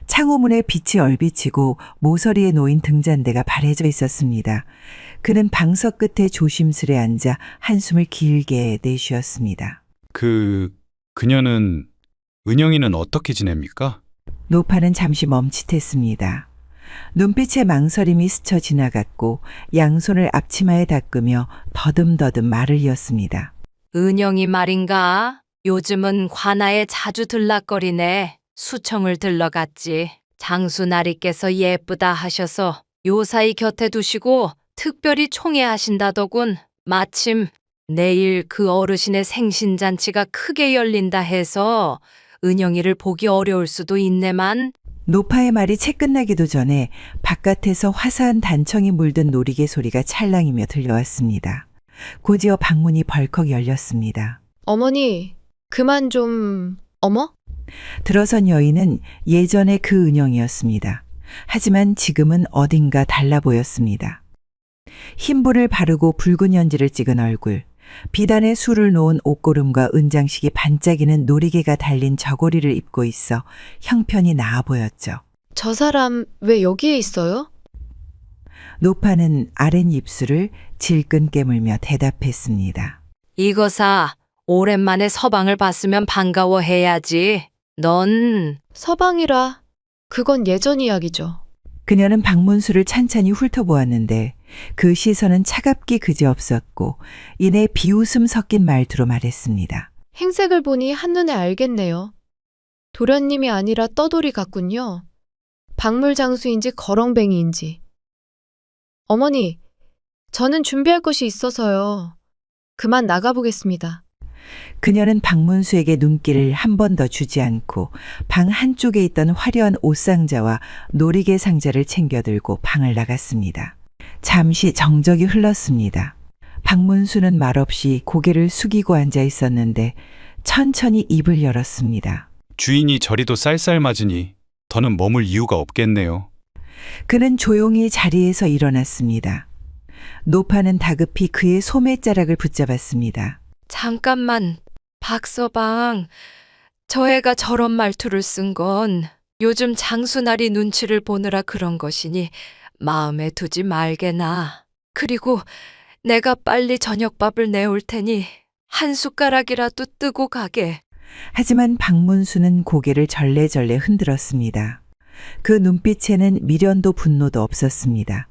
창호문에 빛이 얼비치고 모서리에 놓인 등잔대가 바래져 있었습니다. 그는 방석 끝에 조심스레 앉아 한숨을 길게 내쉬었습니다. 그녀는 은영이는 어떻게 지냅니까? 노파는 잠시 멈칫했습니다. 눈빛에 망설임이 스쳐 지나갔고 양손을 앞치마에 닦으며 더듬더듬 말을 이었습니다. 은영이 말인가? 요즘은 관아에 자주 들락거리네. 수청을 들러갔지. 장수나리께서 예쁘다 하셔서 요사이 곁에 두시고 특별히 총애하신다더군. 마침 내일 그 어르신의 생신잔치가 크게 열린다 해서 은영이를 보기 어려울 수도 있네만. 노파의 말이 채 끝나기도 전에 바깥에서 화사한 단청이 물든 놀이개 소리가 찰랑이며 들려왔습니다. 곧이어 방문이 벌컥 열렸습니다. 어머니, 그만 좀... 어머? 들어선 여인은 예전의 그 은영이었습니다. 하지만 지금은 어딘가 달라 보였습니다. 흰불을 바르고 붉은 연지를 찍은 얼굴, 비단에 술을 놓은 옷고름과 은장식이 반짝이는 놀이개가 달린 저고리를 입고 있어 형편이 나아 보였죠. 저 사람 왜 여기에 있어요? 노파는 아랫입술을 질끈 깨물며 대답했습니다. 이거사, 오랜만에 서방을 봤으면 반가워해야지. 넌... 서방이라 그건 예전 이야기죠. 그녀는 박문수를 찬찬히 훑어보았는데 그 시선은 차갑기 그지없었고 이내 비웃음 섞인 말투로 말했습니다. 행색을 보니 한눈에 알겠네요. 도련님이 아니라 떠돌이 같군요. 박물장수인지 거렁뱅이인지. 어머니, 저는 준비할 것이 있어서요. 그만 나가보겠습니다. 그녀는 박문수에게 눈길을 한 번 더 주지 않고 방 한쪽에 있던 화려한 옷상자와 놀이개 상자를 챙겨들고 방을 나갔습니다. 잠시 정적이 흘렀습니다. 박문수는 말없이 고개를 숙이고 앉아 있었는데 천천히 입을 열었습니다. 주인이 저리도 쌀쌀맞으니 더는 머물 이유가 없겠네요. 그는 조용히 자리에서 일어났습니다. 노파는 다급히 그의 소매자락을 붙잡았습니다. 잠깐만, 박서방. 저 애가 저런 말투를 쓴 건 요즘 장수나리 눈치를 보느라 그런 것이니 마음에 두지 말게나. 그리고 내가 빨리 저녁밥을 내올 테니 한 숟가락이라도 뜨고 가게. 하지만 박문수는 고개를 절레절레 흔들었습니다. 그 눈빛에는 미련도 분노도 없었습니다.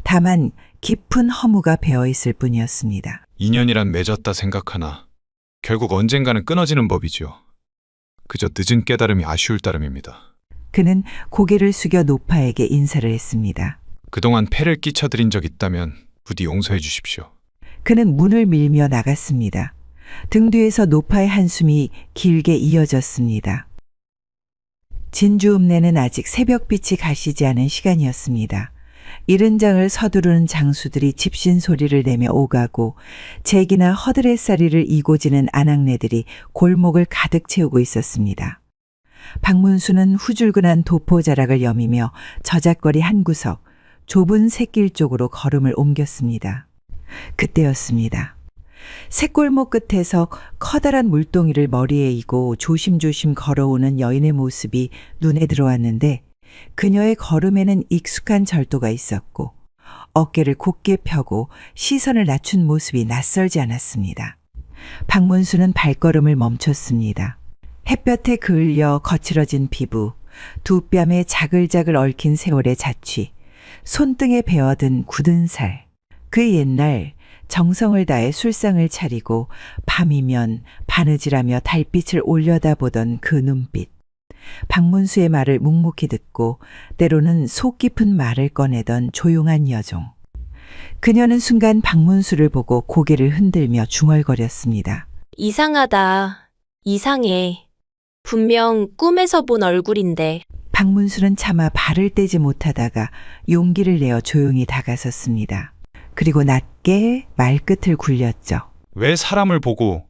다만 깊은 허무가 배어있을 뿐이었습니다. 인연이란 맺었다 생각하나 결국 언젠가는 끊어지는 법이지요. 그저 늦은 깨달음이 아쉬울 따름입니다. 그는 고개를 숙여 노파에게 인사를 했습니다. 그동안 폐를 끼쳐드린 적 있다면 부디 용서해 주십시오. 그는 문을 밀며 나갔습니다. 등 뒤에서 노파의 한숨이 길게 이어졌습니다. 진주읍내는 아직 새벽빛이 가시지 않은 시간이었습니다. 이른 장을 서두르는 장수들이 집신 소리를 내며 오가고 제기나 허드렛사리를 이고지는 아낙네들이 골목을 가득 채우고 있었습니다. 박문수는 후줄근한 도포자락을 여미며 저작거리 한 구석, 좁은 샛길 쪽으로 걸음을 옮겼습니다. 그때였습니다. 샛골목 끝에서 커다란 물동이를 머리에 이고 조심조심 걸어오는 여인의 모습이 눈에 들어왔는데 그녀의 걸음에는 익숙한 절도가 있었고 어깨를 곧게 펴고 시선을 낮춘 모습이 낯설지 않았습니다. 박문수는 발걸음을 멈췄습니다. 햇볕에 그을려 거칠어진 피부, 두 뺨에 자글자글 얽힌 세월의 자취, 손등에 베어든 굳은 살. 그 옛날 정성을 다해 술상을 차리고 밤이면 바느질하며 달빛을 올려다보던 그 눈빛. 박문수의 말을 묵묵히 듣고 때로는 속 깊은 말을 꺼내던 조용한 여종. 그녀는 순간 박문수를 보고 고개를 흔들며 중얼거렸습니다. 이상하다. 이상해. 분명 꿈에서 본 얼굴인데. 박문수는 차마 발을 떼지 못하다가 용기를 내어 조용히 다가섰습니다. 그리고 낮게 말끝을 굴렸죠. 왜 사람을 보고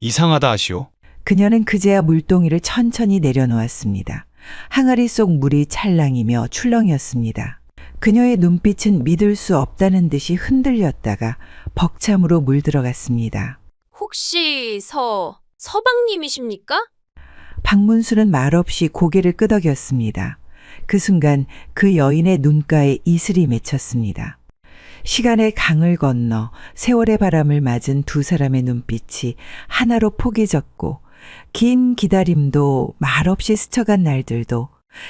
이상하다 하시오? 그녀는 그제야 물동이를 천천히 내려놓았습니다. 항아리 속 물이 찰랑이며 출렁이었습니다. 그녀의 눈빛은 믿을 수 없다는 듯이 흔들렸다가 벅참으로 물들어갔습니다. 혹시 서방님이십니까? 박문수는 말없이 고개를 끄덕였습니다. 그 순간 그 여인의 눈가에 이슬이 맺혔습니다. 시간의 강을 건너 세월의 바람을 맞은 두 사람의 눈빛이 하나로 포개졌고 긴 기다림도 말없이 스쳐간 날들도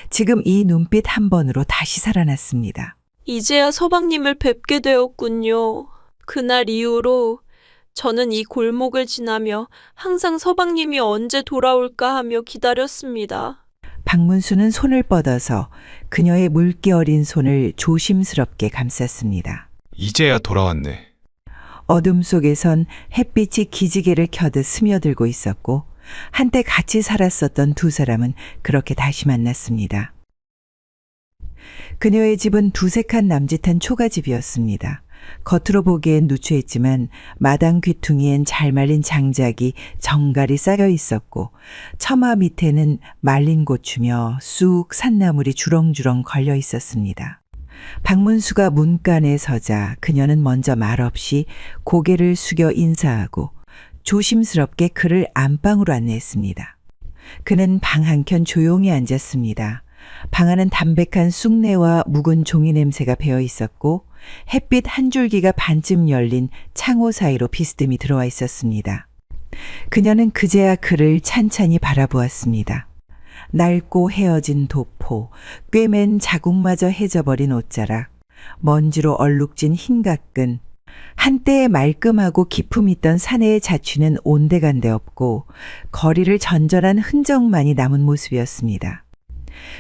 지금 이 눈빛 한 번으로 다시 살아났습니다. 이제야 서방님을 뵙게 되었군요. 그날 이후로 저는 이 골목을 지나며 항상 서방님이 언제 돌아올까 하며 기다렸습니다. 박문수는 손을 뻗어서 그녀의 물기 어린 손을 조심스럽게 감쌌습니다. 이제야 돌아왔네. 어둠 속에선 햇빛이 기지개를 켜듯 스며들고 있었고 한때 같이 살았었던 두 사람은 그렇게 다시 만났습니다. 그녀의 집은 두색한 남짓한 초가집이었습니다. 겉으로 보기엔 누추했지만 마당 귀퉁이엔 잘 말린 장작이 정갈이 쌓여 있었고 처마 밑에는 말린 고추며 쑥 산나물이 주렁주렁 걸려 있었습니다. 박문수가 문간에 서자 그녀는 먼저 말없이 고개를 숙여 인사하고 조심스럽게 그를 안방으로 안내했습니다. 그는 방 한켠 조용히 앉았습니다. 방 안은 담백한 쑥내와 묵은 종이 냄새가 배어 있었고 햇빛 한 줄기가 반쯤 열린 창호 사이로 비스듬히 들어와 있었습니다. 그녀는 그제야 그를 찬찬히 바라보았습니다. 낡고 헤어진 도포, 꿰맨 자국마저 해져버린 옷자락, 먼지로 얼룩진 흰가끈, 한때의 말끔하고 기품 있던 사내의 자취는 온데간데 없고 거리를 전절한 흔적만이 남은 모습이었습니다.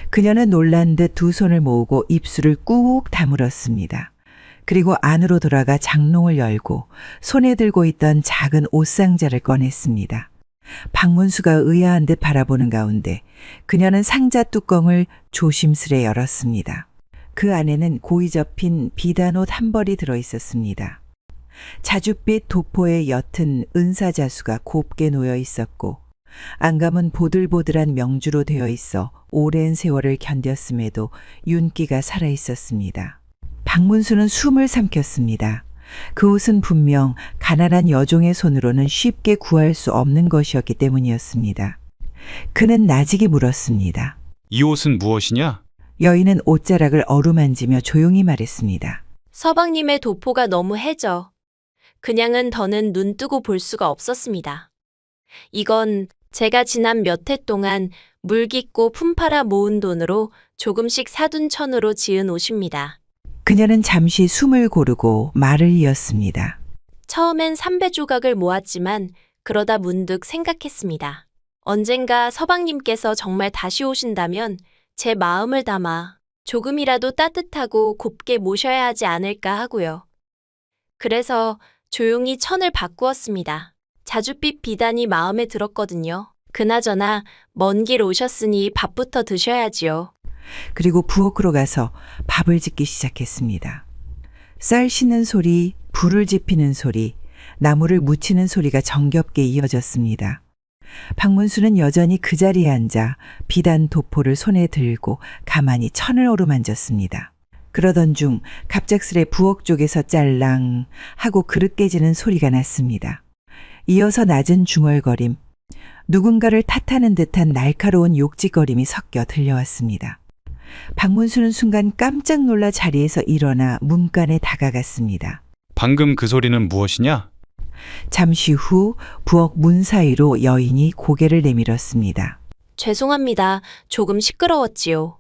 그녀는 놀란 듯 두 손을 모으고 입술을 꾹 다물었습니다. 그리고 안으로 돌아가 장롱을 열고 손에 들고 있던 작은 옷상자를 꺼냈습니다. 박문수가 의아한 듯 바라보는 가운데 그녀는 상자 뚜껑을 조심스레 열었습니다. 그 안에는 고이 접힌 비단옷 한 벌이 들어 있었습니다. 자줏빛 도포의 옅은 은사자수가 곱게 놓여 있었고 안감은 보들보들한 명주로 되어 있어 오랜 세월을 견뎠음에도 윤기가 살아 있었습니다. 박문수는 숨을 삼켰습니다. 그 옷은 분명 가난한 여종의 손으로는 쉽게 구할 수 없는 것이었기 때문이었습니다. 그는 나직이 물었습니다. 이 옷은 무엇이냐? 여인은 옷자락을 어루만지며 조용히 말했습니다. 서방님의 도포가 너무 해져. 그냥은 더는 눈 뜨고 볼 수가 없었습니다. 이건 제가 지난 몇 해 동안 물 깊고 품팔아 모은 돈으로 조금씩 사둔 천으로 지은 옷입니다. 그녀는 잠시 숨을 고르고 말을 이었습니다. 처음엔 300조각을 모았지만 그러다 문득 생각했습니다. 언젠가 서방님께서 정말 다시 오신다면 제 마음을 담아 조금이라도 따뜻하고 곱게 모셔야 하지 않을까 하고요. 그래서 조용히 천을 바꾸었습니다. 자줏빛 비단이 마음에 들었거든요. 그나저나 먼 길 오셨으니 밥부터 드셔야지요. 그리고 부엌으로 가서 밥을 짓기 시작했습니다. 쌀 씻는 소리, 불을 지피는 소리, 나무를 묻히는 소리가 정겹게 이어졌습니다. 박문수는 여전히 그 자리에 앉아 비단 도포를 손에 들고 가만히 천을 어루만졌습니다. 그러던 중 갑작스레 부엌 쪽에서 짤랑 하고 그릇 깨지는 소리가 났습니다. 이어서 낮은 중얼거림, 누군가를 탓하는 듯한 날카로운 욕짓거림이 섞여 들려왔습니다. 박문수는 순간 깜짝 놀라 자리에서 일어나 문간에 다가갔습니다. 방금 그 소리는 무엇이냐? 잠시 후 부엌 문 사이로 여인이 고개를 내밀었습니다. 죄송합니다. 조금 시끄러웠지요.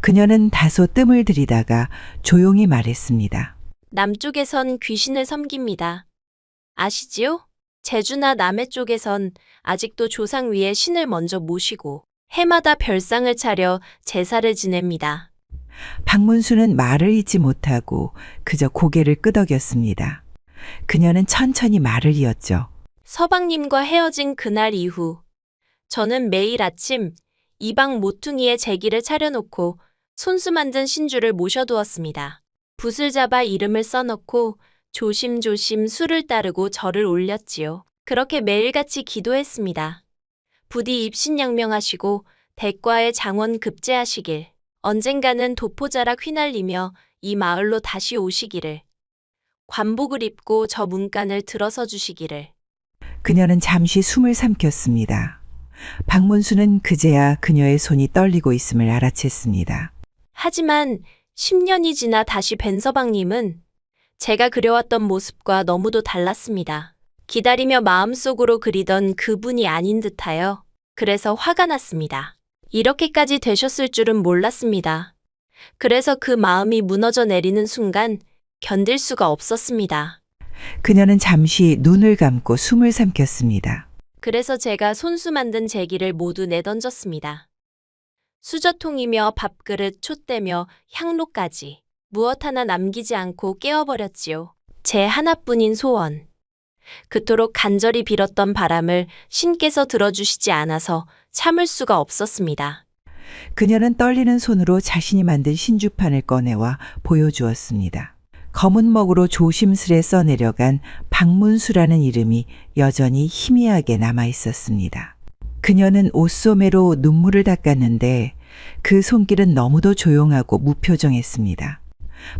그녀는 다소 뜸을 들이다가 조용히 말했습니다. 남쪽에선 귀신을 섬깁니다. 아시지요? 제주나 남해 쪽에선 아직도 조상 위에 신을 먼저 모시고 해마다 별상을 차려 제사를 지냅니다. 박문수는 말을 잇지 못하고 그저 고개를 끄덕였습니다. 그녀는 천천히 말을 이었죠. 서방님과 헤어진 그날 이후 저는 매일 아침 이방 모퉁이에 제기를 차려놓고 손수 만든 신주를 모셔두었습니다. 붓을 잡아 이름을 써넣고 조심조심 수를 따르고 절을 올렸지요. 그렇게 매일같이 기도했습니다. 부디 입신양명하시고 대과의 장원 급제하시길, 언젠가는 도포자락 휘날리며 이 마을로 다시 오시기를, 관복을 입고 저 문간을 들어서 주시기를. 그녀는 잠시 숨을 삼켰습니다. 박문수는 그제야 그녀의 손이 떨리고 있음을 알아챘습니다. 하지만 10년이 지나 다시 뵌 서방님은 제가 그려왔던 모습과 너무도 달랐습니다. 기다리며 마음속으로 그리던 그분이 아닌 듯하여 그래서 화가 났습니다. 이렇게까지 되셨을 줄은 몰랐습니다. 그래서 그 마음이 무너져 내리는 순간 견딜 수가 없었습니다. 그녀는 잠시 눈을 감고 숨을 삼켰습니다. 그래서 제가 손수 만든 제기를 모두 내던졌습니다. 수저통이며 밥그릇, 촛대며 향로까지 무엇 하나 남기지 않고 깨어버렸지요. 제 하나뿐인 소원. 그토록 간절히 빌었던 바람을 신께서 들어주시지 않아서 참을 수가 없었습니다. 그녀는 떨리는 손으로 자신이 만든 신주판을 꺼내와 보여주었습니다. 검은 먹으로 조심스레 써내려간 박문수라는 이름이 여전히 희미하게 남아 있었습니다. 그녀는 옷소매로 눈물을 닦았는데 그 손길은 너무도 조용하고 무표정했습니다.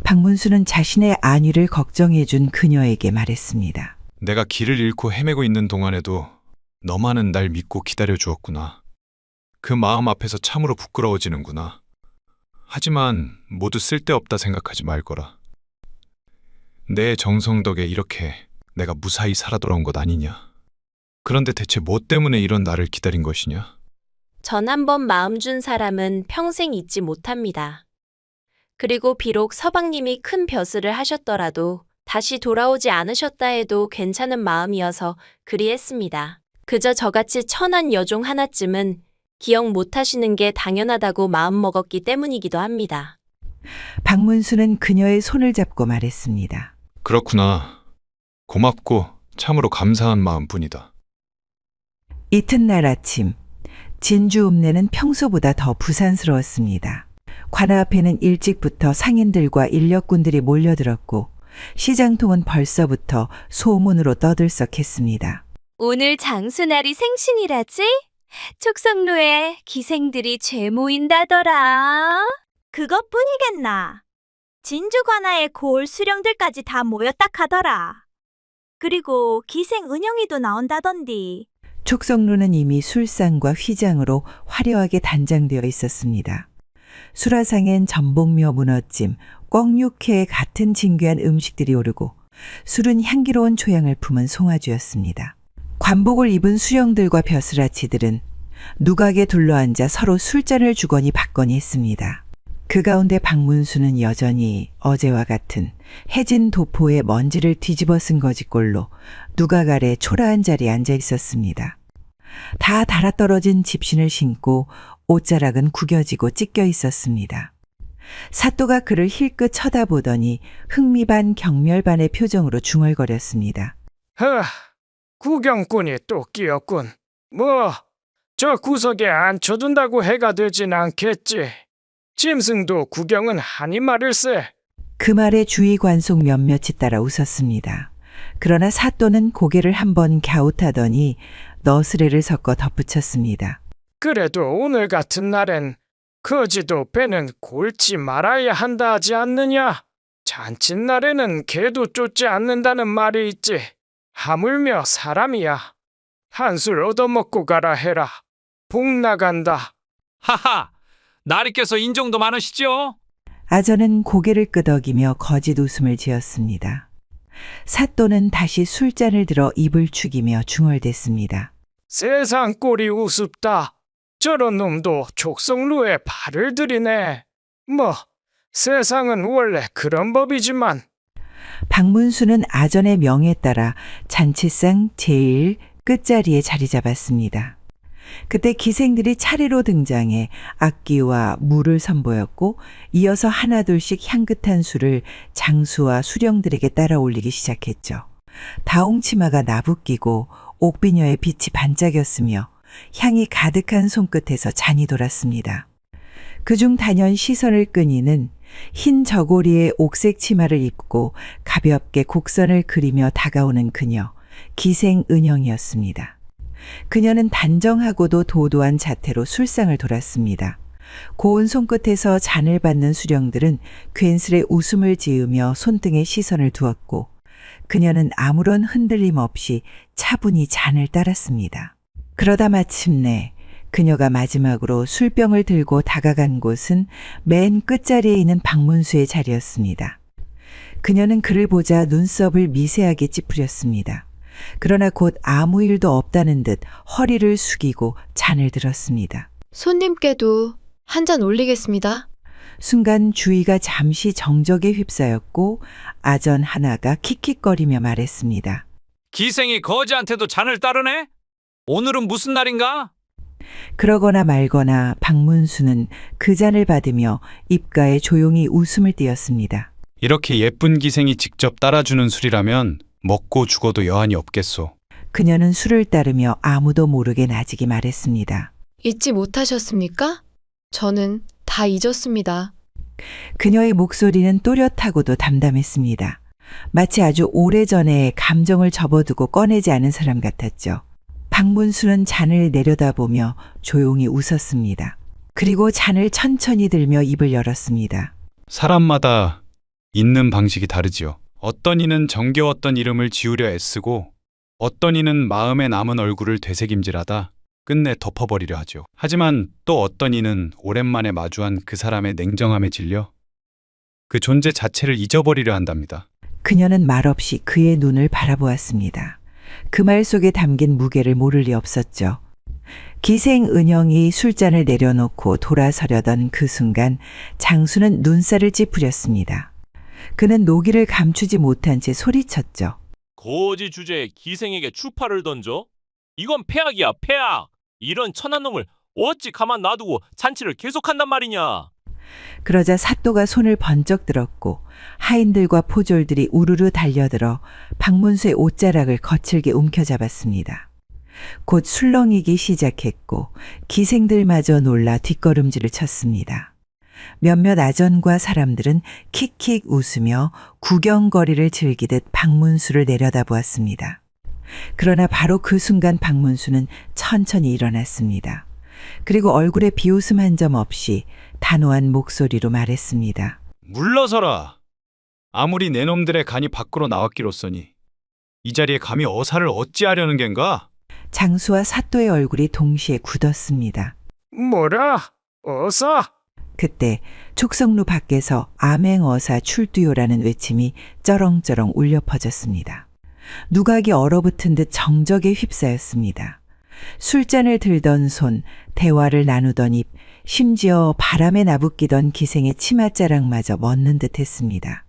박문수는 자신의 안위를 걱정해준 그녀에게 말했습니다. 내가 길을 잃고 헤매고 있는 동안에도 너만은 날 믿고 기다려 주었구나. 그 마음 앞에서 참으로 부끄러워지는구나. 하지만 모두 쓸데없다 생각하지 말거라. 내 정성 덕에 이렇게 내가 무사히 살아 돌아온 것 아니냐. 그런데 대체 뭐 때문에 이런 나를 기다린 것이냐? 전 한번 마음 준 사람은 평생 잊지 못합니다. 그리고 비록 서방님이 큰 벼슬을 하셨더라도 다시 돌아오지 않으셨다 해도 괜찮은 마음이어서 그리했습니다. 그저 저같이 천한 여종 하나쯤은 기억 못하시는 게 당연하다고 마음먹었기 때문이기도 합니다. 박문수는 그녀의 손을 잡고 말했습니다. 그렇구나. 고맙고 참으로 감사한 마음뿐이다. 이튿날 아침, 진주 읍내는 평소보다 더 부산스러웠습니다. 관아 앞에는 일찍부터 상인들과 인력군들이 몰려들었고 시장통은 벌써부터 소문으로 떠들썩했습니다. 오늘 장수날이 생신이라지? 촉성로에 기생들이 죄 모인다더라. 그것뿐이겠나. 진주 관아에 고을 수령들까지 다 모였다 카더라. 그리고 기생 은영이도 나온다던디. 촉성루는 이미 술상과 휘장으로 화려하게 단장되어 있었습니다. 수라상엔 전복며 문어찜, 꿩육회 같은 진귀한 음식들이 오르고 술은 향기로운 초향을 품은 송아주였습니다. 관복을 입은 수령들과 벼슬아치들은 누각에 둘러앉아 서로 술잔을 주거니 받거니 했습니다. 그 가운데 박문수는 여전히 어제와 같은 해진 도포에 먼지를 뒤집어 쓴 거지꼴로 누각 아래 초라한 자리에 앉아 있었습니다. 다 달아떨어진 집신을 신고 옷자락은 구겨지고 찢겨 있었습니다. 사또가 그를 힐끗 쳐다보더니 흥미 반 경멸 반의 표정으로 중얼거렸습니다. 구경꾼이 또 끼었군. 뭐, 저 구석에 앉혀둔다고 해가 되진 않겠지. 짐승도 구경은 하니 말일세. 그 말에 주위 관속 몇몇이 따라 웃었습니다. 그러나 사또는 고개를 한번 갸웃하더니 너스레를 섞어 덧붙였습니다. 그래도 오늘 같은 날엔 거지도 배는 골치 말아야 한다 하지 않느냐? 잔칫날에는 개도 쫓지 않는다는 말이 있지. 하물며 사람이야. 한술 얻어먹고 가라 해라. 복 나간다. 하하! 나리께서 인정도 많으시죠? 아저는 고개를 끄덕이며 거짓 웃음을 지었습니다. 사또는 다시 술잔을 들어 입을 축이며 중얼댔습니다. 세상 꼴이 우습다. 저런 놈도 촉성루에 발을 들이네. 뭐, 세상은 원래 그런 법이지만. 박문수는 아전의 명에 따라 잔치상 제일 끝자리에 자리 잡았습니다. 그때 기생들이 차례로 등장해 악기와 물을 선보였고 이어서 하나둘씩 향긋한 술을 장수와 수령들에게 따라 올리기 시작했죠. 다홍치마가 나부끼고 옥비녀의 빛이 반짝였으며 향이 가득한 손끝에서 잔이 돌았습니다. 그중 단연 시선을 끈이는 흰 저고리에 옥색 치마를 입고 가볍게 곡선을 그리며 다가오는 그녀, 기생은영이었습니다. 그녀는 단정하고도 도도한 자태로 술상을 돌았습니다. 고운 손끝에서 잔을 받는 수령들은 괜스레 웃음을 지으며 손등에 시선을 두었고 그녀는 아무런 흔들림 없이 차분히 잔을 따랐습니다. 그러다 마침내 그녀가 마지막으로 술병을 들고 다가간 곳은 맨 끝자리에 있는 박문수의 자리였습니다. 그녀는 그를 보자 눈썹을 미세하게 찌푸렸습니다. 그러나 곧 아무 일도 없다는 듯 허리를 숙이고 잔을 들었습니다. 손님께도 한 잔 올리겠습니다. 순간 주위가 잠시 정적에 휩싸였고 아전 하나가 킥킥거리며 말했습니다. 기생이 거지한테도 잔을 따르네? 오늘은 무슨 날인가? 그러거나 말거나 박문수는 그 잔을 받으며 입가에 조용히 웃음을 띄었습니다. 이렇게 예쁜 기생이 직접 따라주는 술이라면 먹고 죽어도 여한이 없겠소. 그녀는 술을 따르며 아무도 모르게 나직이 말했습니다. 잊지 못하셨습니까? 저는 다 잊었습니다. 그녀의 목소리는 또렷하고도 담담했습니다. 마치 아주 오래전에 감정을 접어두고 꺼내지 않은 사람 같았죠. 박문수는 잔을 내려다보며 조용히 웃었습니다. 그리고 잔을 천천히 들며 입을 열었습니다. 사람마다 있는 방식이 다르지요. 어떤 이는 정겨웠던 이름을 지우려 애쓰고 어떤 이는 마음에 남은 얼굴을 되새김질하다 끝내 덮어버리려 하죠. 하지만 또 어떤 이는 오랜만에 마주한 그 사람의 냉정함에 질려 그 존재 자체를 잊어버리려 한답니다. 그녀는 말없이 그의 눈을 바라보았습니다. 그 말 속에 담긴 무게를 모를 리 없었죠. 기생은영이 술잔을 내려놓고 돌아서려던 그 순간 장수는 눈살을 찌푸렸습니다. 그는 노기를 감추지 못한 채 소리쳤죠. 거지 주제에 기생에게 추파를 던져? 이건 폐악이야, 폐악. 이런 천한 놈을 어찌 가만 놔두고 잔치를 계속한단 말이냐. 그러자 사또가 손을 번쩍 들었고 하인들과 포졸들이 우르르 달려들어 박문수의 옷자락을 거칠게 움켜잡았습니다. 곧 술렁이기 시작했고 기생들마저 놀라 뒷걸음질을 쳤습니다. 몇몇 아전과 사람들은 킥킥 웃으며 구경거리를 즐기듯 박문수를 내려다보았습니다. 그러나 바로 그 순간 박문수는 천천히 일어났습니다. 그리고 얼굴에 비웃음 한 점 없이 단호한 목소리로 말했습니다. 물러서라. 아무리 내 놈들의 간이 밖으로 나왔기로써니 이 자리에 감히 어사를 어찌하려는 겐가? 장수와 사또의 얼굴이 동시에 굳었습니다. 뭐라? 어서? 그때 촉성루 밖에서 암행어사 출두요라는 외침이 쩌렁쩌렁 울려 퍼졌습니다. 누각이 얼어붙은 듯 정적에 휩싸였습니다. 술잔을 들던 손, 대화를 나누던 입, 심지어 바람에 나부끼던 기생의 치맛자락마저 멎는 듯 했습니다.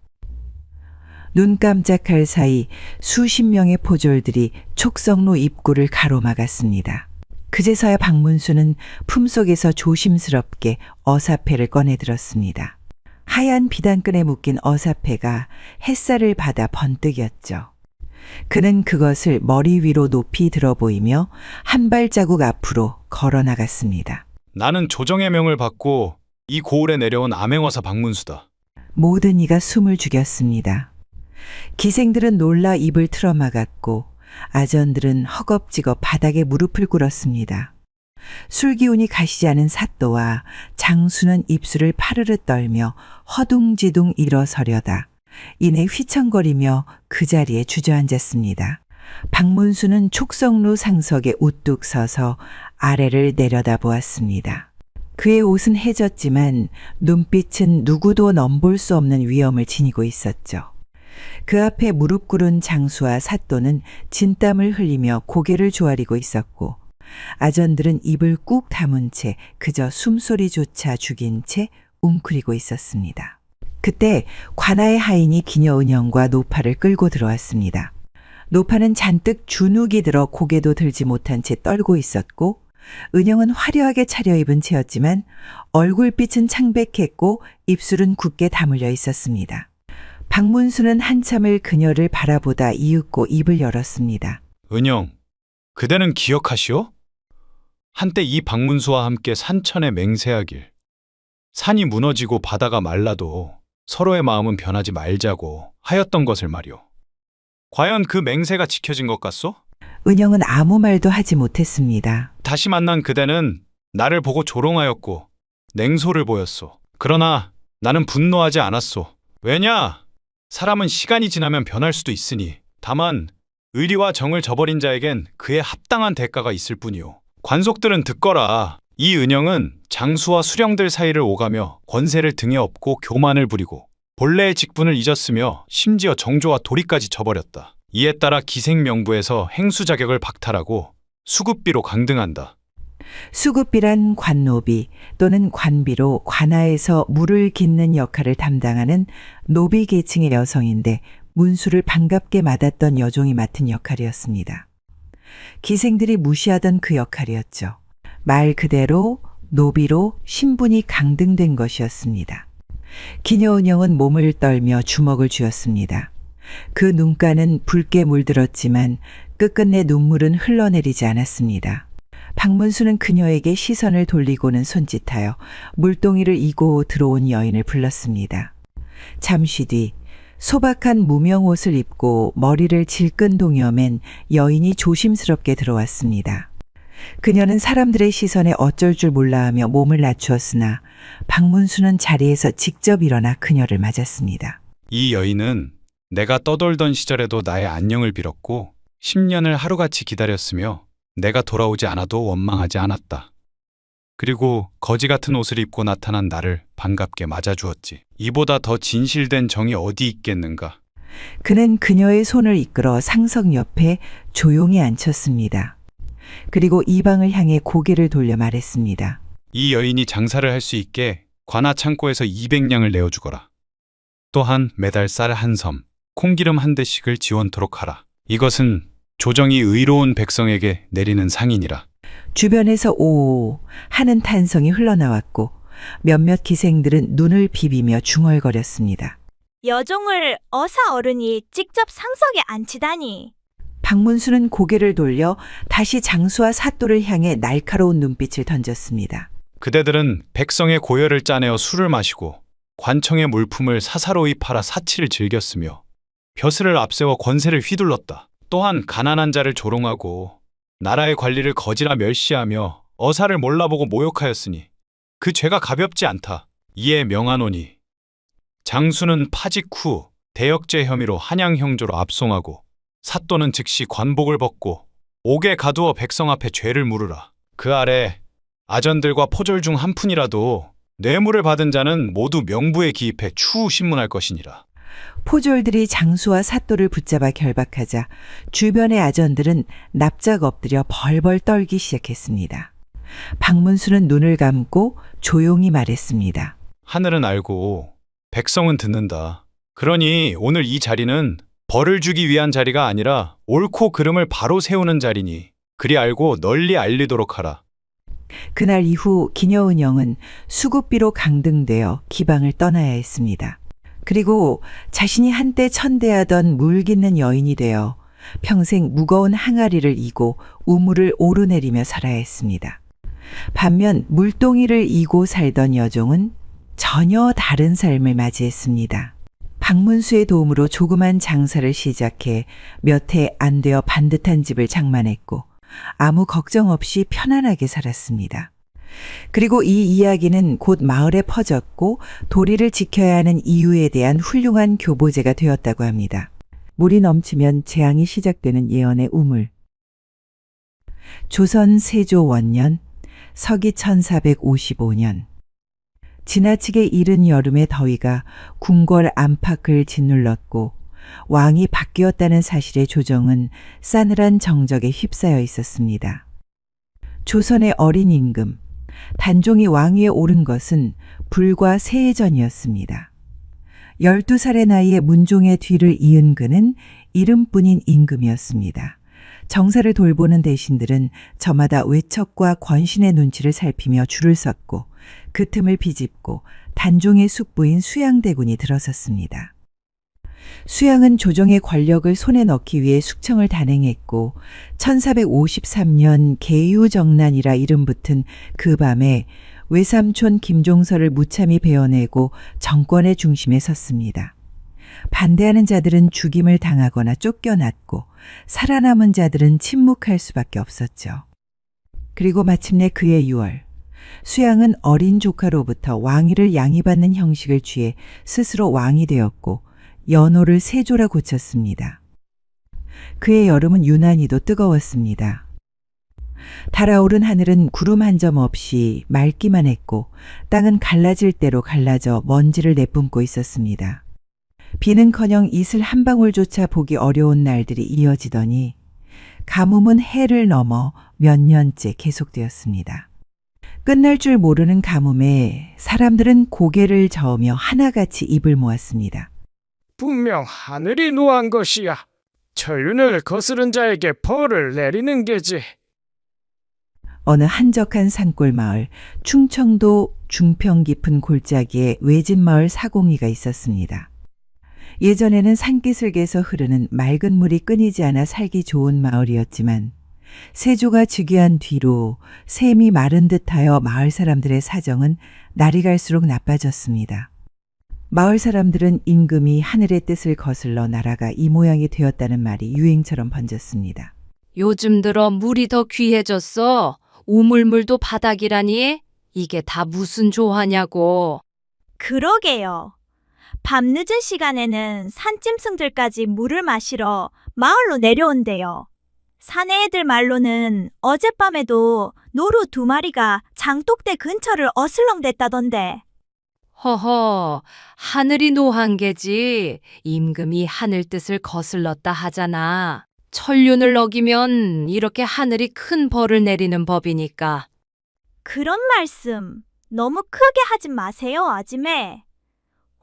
눈 깜짝할 사이 수십 명의 포졸들이 촉성로 입구를 가로막았습니다. 그제서야 박문수는 품속에서 조심스럽게 어사패를 꺼내들었습니다. 하얀 비단끈에 묶인 어사패가 햇살을 받아 번뜩였죠. 그는 그것을 머리 위로 높이 들어 보이며 한 발자국 앞으로 걸어 나갔습니다. 나는 조정의 명을 받고 이 고을에 내려온 암행어사 박문수다. 모든 이가 숨을 죽였습니다. 기생들은 놀라 입을 틀어막았고 아전들은 허겁지겁 바닥에 무릎을 꿇었습니다. 술기운이 가시지 않은 사또와 장수는 입술을 파르르 떨며 허둥지둥 일어서려다 이내 휘청거리며 그 자리에 주저앉았습니다. 박문수는 촉성루 상석에 우뚝 서서 아래를 내려다보았습니다. 그의 옷은 해졌지만 눈빛은 누구도 넘볼 수 없는 위엄을 지니고 있었죠. 그 앞에 무릎 꿇은 장수와 사또는 진땀을 흘리며 고개를 조아리고 있었고 아전들은 입을 꾹 다문 채 그저 숨소리조차 죽인 채 웅크리고 있었습니다. 그때 관아의 하인이 기녀 은영과 노파를 끌고 들어왔습니다. 노파는 잔뜩 주눅이 들어 고개도 들지 못한 채 떨고 있었고 은영은 화려하게 차려입은 채였지만 얼굴빛은 창백했고 입술은 굳게 다물려 있었습니다. 박문수는 한참을 그녀를 바라보다 이윽고 입을 열었습니다. 은영, 그대는 기억하시오? 한때 이 박문수와 함께 산천에 맹세하길. 산이 무너지고 바다가 말라도 서로의 마음은 변하지 말자고 하였던 것을 말이오. 과연 그 맹세가 지켜진 것 같소? 은영은 아무 말도 하지 못했습니다. 다시 만난 그대는 나를 보고 조롱하였고 냉소를 보였소. 그러나 나는 분노하지 않았소. 왜냐? 사람은 시간이 지나면 변할 수도 있으니 다만 의리와 정을 저버린 자에겐 그에 합당한 대가가 있을 뿐이오. 관속들은 듣거라. 이 은영은 장수와 수령들 사이를 오가며 권세를 등에 업고 교만을 부리고 본래의 직분을 잊었으며 심지어 정조와 도리까지 저버렸다. 이에 따라 기생명부에서 행수 자격을 박탈하고 수급비로 강등한다. 수급비란 관노비 또는 관비로 관아에서 물을 깃는 역할을 담당하는 노비 계층의 여성인데 문수를 반갑게 맞았던 여종이 맡은 역할이었습니다. 기생들이 무시하던 그 역할이었죠. 말 그대로 노비로 신분이 강등된 것이었습니다. 기녀 은영은 몸을 떨며 주먹을 쥐었습니다. 그 눈가는 붉게 물들었지만 끝끝내 눈물은 흘러내리지 않았습니다. 박문수는 그녀에게 시선을 돌리고는 손짓하여 물동이를 이고 들어온 여인을 불렀습니다. 잠시 뒤 소박한 무명 옷을 입고 머리를 질끈 동여맨 여인이 조심스럽게 들어왔습니다. 그녀는 사람들의 시선에 어쩔 줄 몰라하며 몸을 낮추었으나 박문수는 자리에서 직접 일어나 그녀를 맞았습니다. 이 여인은 내가 떠돌던 시절에도 나의 안녕을 빌었고 10년을 하루같이 기다렸으며 내가 돌아오지 않아도 원망하지 않았다. 그리고 거지 같은 옷을 입고 나타난 나를 반갑게 맞아주었지. 이보다 더 진실된 정이 어디 있겠는가. 그는 그녀의 손을 이끌어 상석 옆에 조용히 앉혔습니다. 그리고 이방을 향해 고개를 돌려 말했습니다. 이 여인이 장사를 할 수 있게 관아 창고에서 200냥을 내어주거라. 또한 매달 쌀 한 섬, 콩기름 한 대씩을 지원토록 하라. 이것은 조정이 의로운 백성에게 내리는 상이니라. 주변에서 오 하는 탄성이 흘러나왔고 몇몇 기생들은 눈을 비비며 중얼거렸습니다. 여종을 어사 어른이 직접 상석에 앉히다니. 박문수는 고개를 돌려 다시 장수와 사또를 향해 날카로운 눈빛을 던졌습니다. 그대들은 백성의 고열을 짜내어 술을 마시고 관청의 물품을 사사로이 팔아 사치를 즐겼으며 벼슬을 앞세워 권세를 휘둘렀다. 또한 가난한 자를 조롱하고 나라의 관리를 거지라 멸시하며 어사를 몰라보고 모욕하였으니 그 죄가 가볍지 않다. 이에 명하노니 장수는 파직 후 대역죄 혐의로 한양 형조로 압송하고 사또는 즉시 관복을 벗고 옥에 가두어 백성 앞에 죄를 물으라. 그 아래 아전들과 포졸 중 한 푼이라도 뇌물을 받은 자는 모두 명부에 기입해 추후 신문할 것이니라. 포졸들이 장수와 사또를 붙잡아 결박하자 주변의 아전들은 납작 엎드려 벌벌 떨기 시작했습니다. 박문수는 눈을 감고 조용히 말했습니다. 하늘은 알고 백성은 듣는다. 그러니 오늘 이 자리는 벌을 주기 위한 자리가 아니라 옳고 그름을 바로 세우는 자리니 그리 알고 널리 알리도록 하라. 그날 이후 기녀 은영은 수급비로 강등되어 기방을 떠나야 했습니다. 그리고 자신이 한때 천대하던 물 깃는 여인이 되어 평생 무거운 항아리를 이고 우물을 오르내리며 살아야 했습니다. 반면 물동이를 이고 살던 여종은 전혀 다른 삶을 맞이했습니다. 박문수의 도움으로 조그만 장사를 시작해 몇 해 안 되어 반듯한 집을 장만했고 아무 걱정 없이 편안하게 살았습니다. 그리고 이 이야기는 곧 마을에 퍼졌고 도리를 지켜야 하는 이유에 대한 훌륭한 교보제가 되었다고 합니다. 물이 넘치면 재앙이 시작되는 예언의 우물. 조선 세조 원년 서기 1455년 지나치게 이른 여름의 더위가 궁궐 안팎을 짓눌렀고 왕이 바뀌었다는 사실의 조정은 싸늘한 정적에 휩싸여 있었습니다. 조선의 어린 임금, 단종이 왕위에 오른 것은 불과 3해 전이었습니다. 12살의 나이에 문종의 뒤를 이은 그는 이름뿐인 임금이었습니다. 정사를 돌보는 대신들은 저마다 외척과 권신의 눈치를 살피며 줄을 섰고 그 틈을 비집고 단종의 숙부인 수양대군이 들어섰습니다. 수양은 조정의 권력을 손에 넣기 위해 숙청을 단행했고 1453년 계유정난이라 이름 붙은 그 밤에 외삼촌 김종서를 무참히 베어내고 정권의 중심에 섰습니다. 반대하는 자들은 죽임을 당하거나 쫓겨났고 살아남은 자들은 침묵할 수밖에 없었죠. 그리고 마침내 그해 6월 수양은 어린 조카로부터 왕위를 양위받는 형식을 취해 스스로 왕이 되었고 연호를 세조라 고쳤습니다. 그의 여름은 유난히도 뜨거웠습니다. 달아오른 하늘은 구름 한 점 없이 맑기만 했고 땅은 갈라질 대로 갈라져 먼지를 내뿜고 있었습니다. 비는커녕 이슬 한 방울조차 보기 어려운 날들이 이어지더니 가뭄은 해를 넘어 몇 년째 계속되었습니다. 끝날 줄 모르는 가뭄에 사람들은 고개를 저으며 하나같이 입을 모았습니다. 분명 하늘이 노한 것이야. 천륜을 거스른 자에게 벌을 내리는 게지. 어느 한적한 산골 마을 충청도 중평 깊은 골짜기에 외진 마을 사공리가 있었습니다. 예전에는 산기슭에서 흐르는 맑은 물이 끊이지 않아 살기 좋은 마을이었지만 세조가 즉위한 뒤로 샘이 마른 듯하여 마을 사람들의 사정은 날이 갈수록 나빠졌습니다. 마을 사람들은 임금이 하늘의 뜻을 거슬러 나라가 이 모양이 되었다는 말이 유행처럼 번졌습니다. 요즘 들어 물이 더 귀해졌어. 우물물도 바닥이라니? 이게 다 무슨 조화냐고. 그러게요. 밤늦은 시간에는 산짐승들까지 물을 마시러 마을로 내려온대요. 사내 애들 말로는 어젯밤에도 노루 2마리가 장독대 근처를 어슬렁댔다던데. 허허, 하늘이 노한 게지. 임금이 하늘 뜻을 거슬렀다 하잖아. 천륜을 어기면 이렇게 하늘이 큰 벌을 내리는 법이니까. 그런 말씀 너무 크게 하지 마세요, 아지매.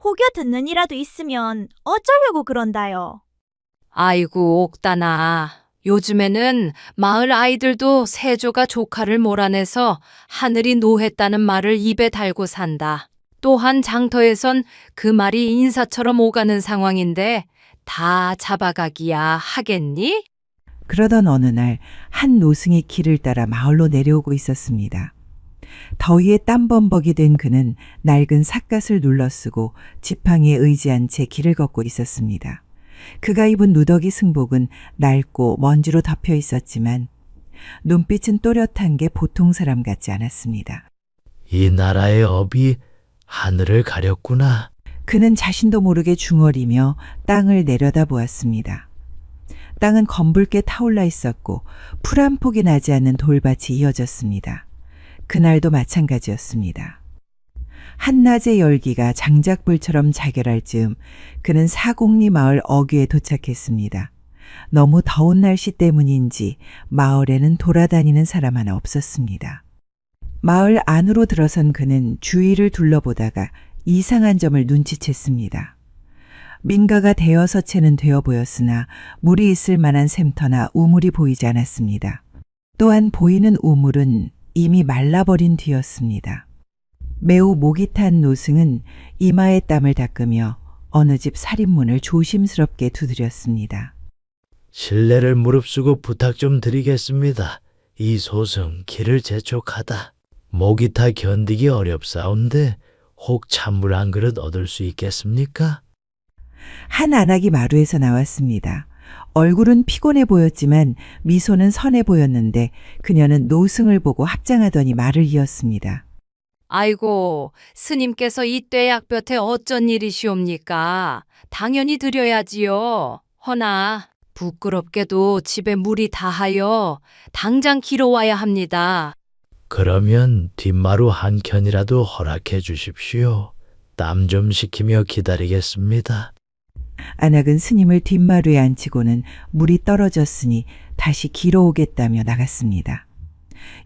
혹여 듣는 이라도 있으면 어쩌려고 그런다요. 아이고, 옥다나. 요즘에는 마을 아이들도 세조가 조카를 몰아내서 하늘이 노했다는 말을 입에 달고 산다. 또한 장터에선 그 말이 인사처럼 오가는 상황인데 다 잡아가기야 하겠니? 그러던 어느 날 한 노승이 길을 따라 마을로 내려오고 있었습니다. 더위에 땀범벅이 된 그는 낡은 삿갓을 눌러쓰고 지팡이에 의지한 채 길을 걷고 있었습니다. 그가 입은 누더기 승복은 낡고 먼지로 덮여 있었지만 눈빛은 또렷한 게 보통 사람 같지 않았습니다. 이 나라의 업이 하늘을 가렸구나. 그는 자신도 모르게 중얼이며 땅을 내려다보았습니다. 땅은 검붉게 타올라 있었고 풀 한 폭이 나지 않는 돌밭이 이어졌습니다. 그날도 마찬가지였습니다. 한낮의 열기가 장작불처럼 자결할 즈음 그는 사공리 마을 어귀에 도착했습니다. 너무 더운 날씨 때문인지 마을에는 돌아다니는 사람 하나 없었습니다. 마을 안으로 들어선 그는 주위를 둘러보다가 이상한 점을 눈치챘습니다. 민가가 대여섯 채는 되어 보였으나 물이 있을 만한 샘터나 우물이 보이지 않았습니다. 또한 보이는 우물은 이미 말라버린 뒤였습니다. 매우 목이 탄 노승은 이마에 땀을 닦으며 어느 집 살인문을 조심스럽게 두드렸습니다. 실례를 무릅쓰고 부탁 좀 드리겠습니다. 이 소승 길을 재촉하다. 목이 타 견디기 어렵사온데 혹 찬물 한 그릇 얻을 수 있겠습니까? 한 안악이 마루에서 나왔습니다. 얼굴은 피곤해 보였지만 미소는 선해 보였는데 그녀는 노승을 보고 합장하더니 말을 이었습니다. 아이고, 스님께서 이때 약볕에 어쩐 일이시옵니까? 당연히 드려야지요. 허나 부끄럽게도 집에 물이 다하여 당장 길어와야 합니다. 그러면 뒷마루 한 켠이라도 허락해 주십시오. 땀 좀 식히며 기다리겠습니다. 안악은 스님을 뒷마루에 앉히고는 물이 떨어졌으니 다시 길어오겠다며 나갔습니다.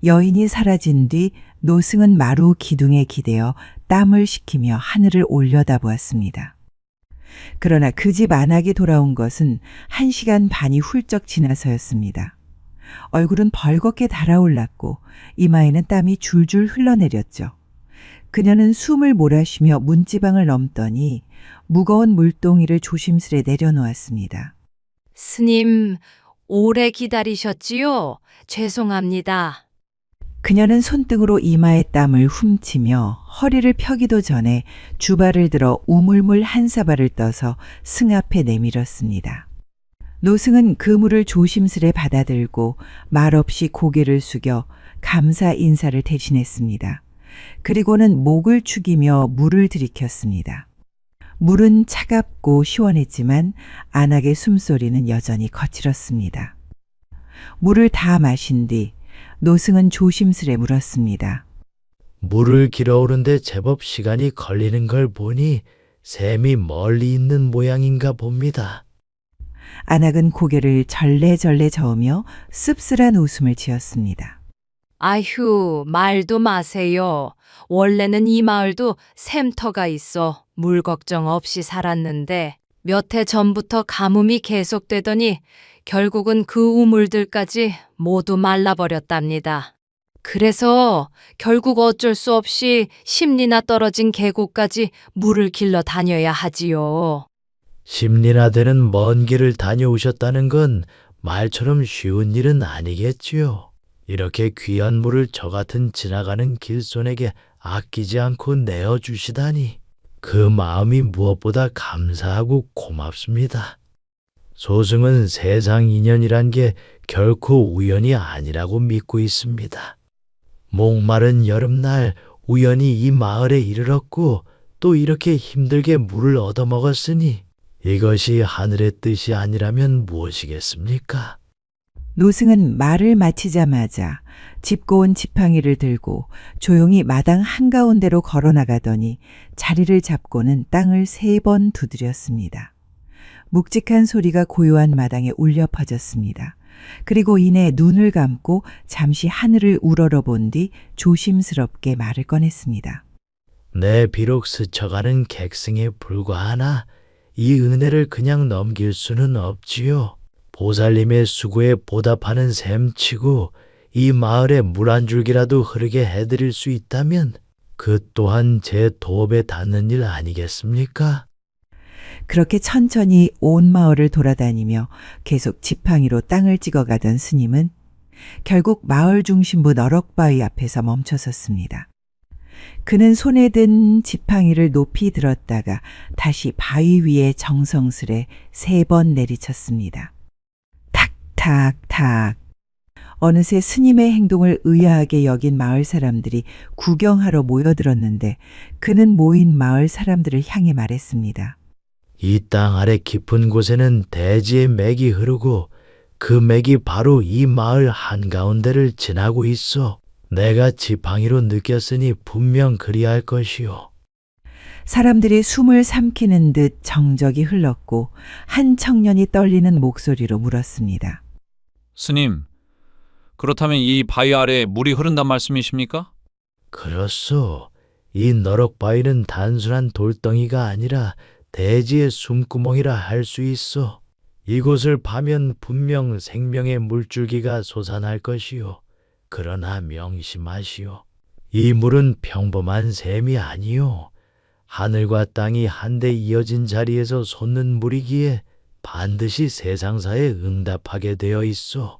여인이 사라진 뒤 노승은 마루 기둥에 기대어 땀을 식히며 하늘을 올려다보았습니다. 그러나 그 집 안악이 돌아온 것은 1시간 반이 훌쩍 지나서였습니다. 얼굴은 벌겋게 달아올랐고 이마에는 땀이 줄줄 흘러내렸죠. 그녀는 숨을 몰아쉬며 문지방을 넘더니 무거운 물동이를 조심스레 내려놓았습니다. 스님, 오래 기다리셨지요? 죄송합니다. 그녀는 손등으로 이마의 땀을 훔치며 허리를 펴기도 전에 주발을 들어 우물물 한 사발을 떠서 승 앞에 내밀었습니다. 노승은 그 물을 조심스레 받아들고 말없이 고개를 숙여 감사 인사를 대신했습니다. 그리고는 목을 축이며 물을 들이켰습니다. 물은 차갑고 시원했지만 안악의 숨소리는 여전히 거칠었습니다. 물을 다 마신 뒤 노승은 조심스레 물었습니다. 물을 길어오는데 제법 시간이 걸리는 걸 보니 샘이 멀리 있는 모양인가 봅니다. 안악은 고개를 절레절레 저으며 씁쓸한 웃음을 지었습니다. 아휴, 말도 마세요. 원래는 이 마을도 샘터가 있어 물 걱정 없이 살았는데 몇 해 전부터 가뭄이 계속되더니 결국은 그 우물들까지 모두 말라버렸답니다. 그래서 결국 어쩔 수 없이 10리나 떨어진 계곡까지 물을 길러 다녀야 하지요. 10리나 되는 먼 길을 다녀오셨다는 건 말처럼 쉬운 일은 아니겠지요. 이렇게 귀한 물을 저 같은 지나가는 길손에게 아끼지 않고 내어주시다니 그 마음이 무엇보다 감사하고 고맙습니다. 소승은 세상 인연이란 게 결코 우연이 아니라고 믿고 있습니다. 목마른 여름날 우연히 이 마을에 이르렀고 또 이렇게 힘들게 물을 얻어먹었으니 이것이 하늘의 뜻이 아니라면 무엇이겠습니까? 노승은 말을 마치자마자 짚고 온 지팡이를 들고 조용히 마당 한가운데로 걸어나가더니 자리를 잡고는 땅을 3번 두드렸습니다. 묵직한 소리가 고요한 마당에 울려 퍼졌습니다. 그리고 이내 눈을 감고 잠시 하늘을 우러러본 뒤 조심스럽게 말을 꺼냈습니다. 내 비록 스쳐가는 객승에 불과하나 이 은혜를 그냥 넘길 수는 없지요. 보살님의 수고에 보답하는 셈치고 이 마을에 물 한 줄기라도 흐르게 해드릴 수 있다면 그 또한 제 도업에 닿는 일 아니겠습니까? 그렇게 천천히 온 마을을 돌아다니며 계속 지팡이로 땅을 찍어가던 스님은 결국 마을 중심부 너럭바위 앞에서 멈춰섰습니다. 그는 손에 든 지팡이를 높이 들었다가 다시 바위 위에 정성스레 3번 내리쳤습니다. 탁탁탁. 어느새 스님의 행동을 의아하게 여긴 마을 사람들이 구경하러 모여들었는데 그는 모인 마을 사람들을 향해 말했습니다. 이 땅 아래 깊은 곳에는 대지의 맥이 흐르고 그 맥이 바로 이 마을 한가운데를 지나고 있어. 내가 지팡이로 느꼈으니 분명 그리할 것이요. 사람들이 숨을 삼키는 듯 정적이 흘렀고 한 청년이 떨리는 목소리로 물었습니다. 스님, 그렇다면 이 바위 아래 물이 흐른단 말씀이십니까? 그렇소. 이 너럭바위는 단순한 돌덩이가 아니라 대지의 숨구멍이라 할 수 있어. 이곳을 파면 분명 생명의 물줄기가 솟아날 것이요. 그러나 명심하시오. 이 물은 평범한 샘이 아니요. 하늘과 땅이 한데 이어진 자리에서 솟는 물이기에 반드시 세상사에 응답하게 되어 있어.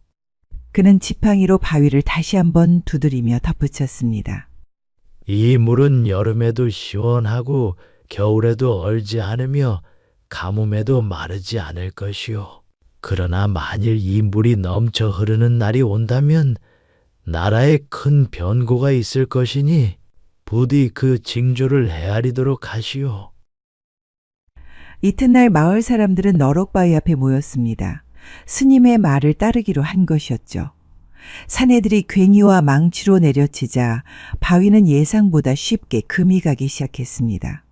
그는 지팡이로 바위를 다시 한번 두드리며 덧붙였습니다. 이 물은 여름에도 시원하고 겨울에도 얼지 않으며 가뭄에도 마르지 않을 것이요. 그러나 만일 이 물이 넘쳐 흐르는 날이 온다면 나라에 큰 변고가 있을 것이니 부디 그 징조를 헤아리도록 하시오. 이튿날 마을 사람들은 너럭바위 앞에 모였습니다. 스님의 말을 따르기로 한 것이었죠. 사내들이 괭이와 망치로 내려치자 바위는 예상보다 쉽게 금이 가기 시작했습니다.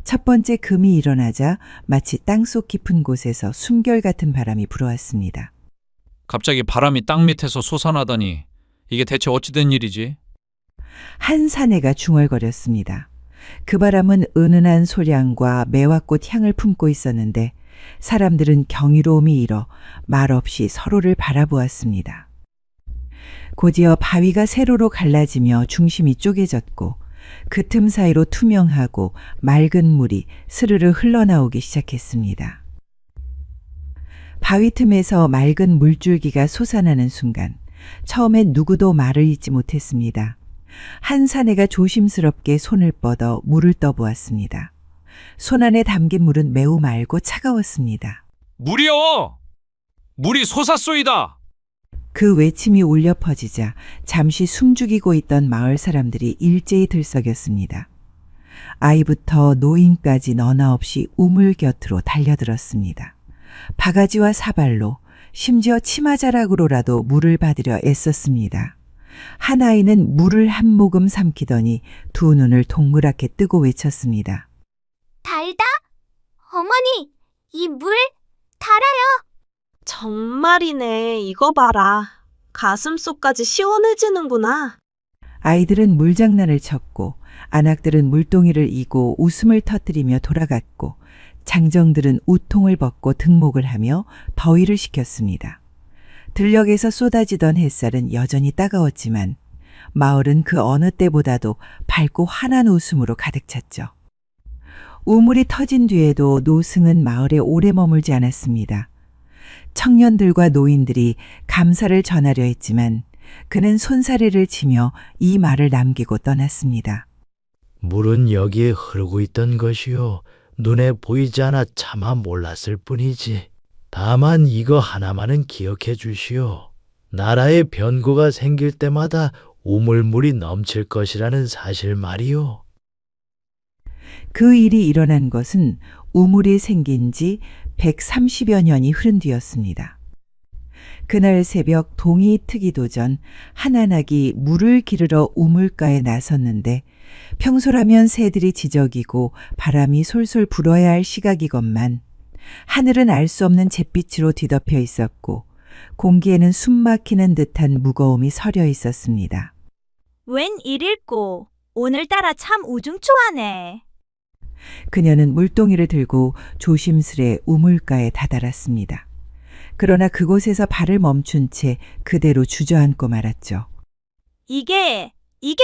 첫 번째 금이 일어나자 마치 땅속 깊은 곳에서 숨결 같은 바람이 불어왔습니다. 갑자기 바람이 땅 밑에서 솟아나다니 이게 대체 어찌 된 일이지? 한 사내가 중얼거렸습니다. 그 바람은 은은한 소량과 매화꽃 향을 품고 있었는데 사람들은 경이로움이 일어 말없이 서로를 바라보았습니다. 곧이어 바위가 세로로 갈라지며 중심이 쪼개졌고 그 틈 사이로 투명하고 맑은 물이 스르르 흘러나오기 시작했습니다. 바위 틈에서 맑은 물줄기가 솟아나는 순간 처음엔 누구도 말을 잇지 못했습니다. 한 사내가 조심스럽게 손을 뻗어 물을 떠보았습니다. 손 안에 담긴 물은 매우 맑고 차가웠습니다. 물이여! 물이 솟았소이다! 그 외침이 울려 퍼지자 잠시 숨죽이고 있던 마을 사람들이 일제히 들썩였습니다. 아이부터 노인까지 너나 없이 우물 곁으로 달려들었습니다. 바가지와 사발로 심지어 치마자락으로라도 물을 받으려 애썼습니다. 한 아이는 물을 한 모금 삼키더니 두 눈을 동그랗게 뜨고 외쳤습니다. 달다? 어머니, 이 물 달아요. 정말이네. 이거 봐라. 가슴속까지 시원해지는구나. 아이들은 물장난을 쳤고 안악들은 물동이를 이고 웃음을 터뜨리며 돌아갔고 장정들은 우통을 벗고 등목을 하며 더위를 식혔습니다. 들녘에서 쏟아지던 햇살은 여전히 따가웠지만 마을은 그 어느 때보다도 밝고 환한 웃음으로 가득 찼죠. 우물이 터진 뒤에도 노승은 마을에 오래 머물지 않았습니다. 청년들과 노인들이 감사를 전하려 했지만 그는 손사래를 치며 이 말을 남기고 떠났습니다. 물은 여기에 흐르고 있던 것이요. 눈에 보이지 않아 차마 몰랐을 뿐이지. 다만 이거 하나만은 기억해 주시오. 나라에 변고가 생길 때마다 우물물이 넘칠 것이라는 사실 말이오. 그 일이 일어난 것은 우물이 생긴 지 130여 년이 흐른 뒤였습니다. 그날 새벽 동이 트기도 전 하나낙이 물을 기르러 우물가에 나섰는데 평소라면 새들이 지저귀고 바람이 솔솔 불어야 할 시각이건만 하늘은 알 수 없는 잿빛으로 뒤덮여 있었고 공기에는 숨 막히는 듯한 무거움이 서려 있었습니다. 웬 일일꼬. 오늘따라 참 우중충하네. 그녀는 물동이를 들고 조심스레 우물가에 다다랐습니다. 그러나 그곳에서 발을 멈춘 채 그대로 주저앉고 말았죠. 이게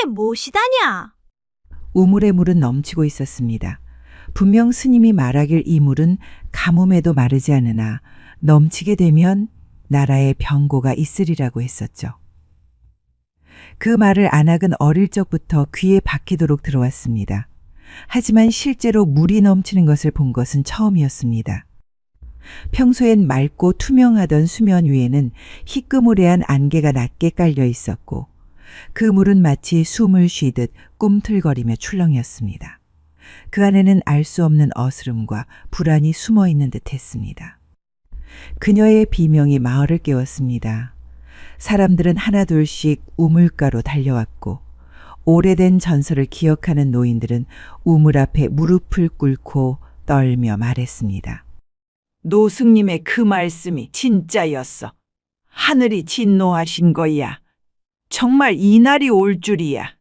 무엇이다냐? 우물의 물은 넘치고 있었습니다. 분명 스님이 말하길 이 물은 가뭄에도 마르지 않으나 넘치게 되면 나라에 병고가 있으리라고 했었죠. 그 말을 안악은 어릴 적부터 귀에 박히도록 들어왔습니다. 하지만 실제로 물이 넘치는 것을 본 것은 처음이었습니다. 평소엔 맑고 투명하던 수면 위에는 희끄무레한 안개가 낮게 깔려 있었고 그 물은 마치 숨을 쉬듯 꿈틀거리며 출렁였습니다. 그 안에는 알 수 없는 어스름과 불안이 숨어 있는 듯 했습니다. 그녀의 비명이 마을을 깨웠습니다. 사람들은 하나둘씩 우물가로 달려왔고 오래된 전설을 기억하는 노인들은 우물 앞에 무릎을 꿇고 떨며 말했습니다. 노승님의 그 말씀이 진짜였어. 하늘이 진노하신 거야. 정말 이 날이 올 줄이야.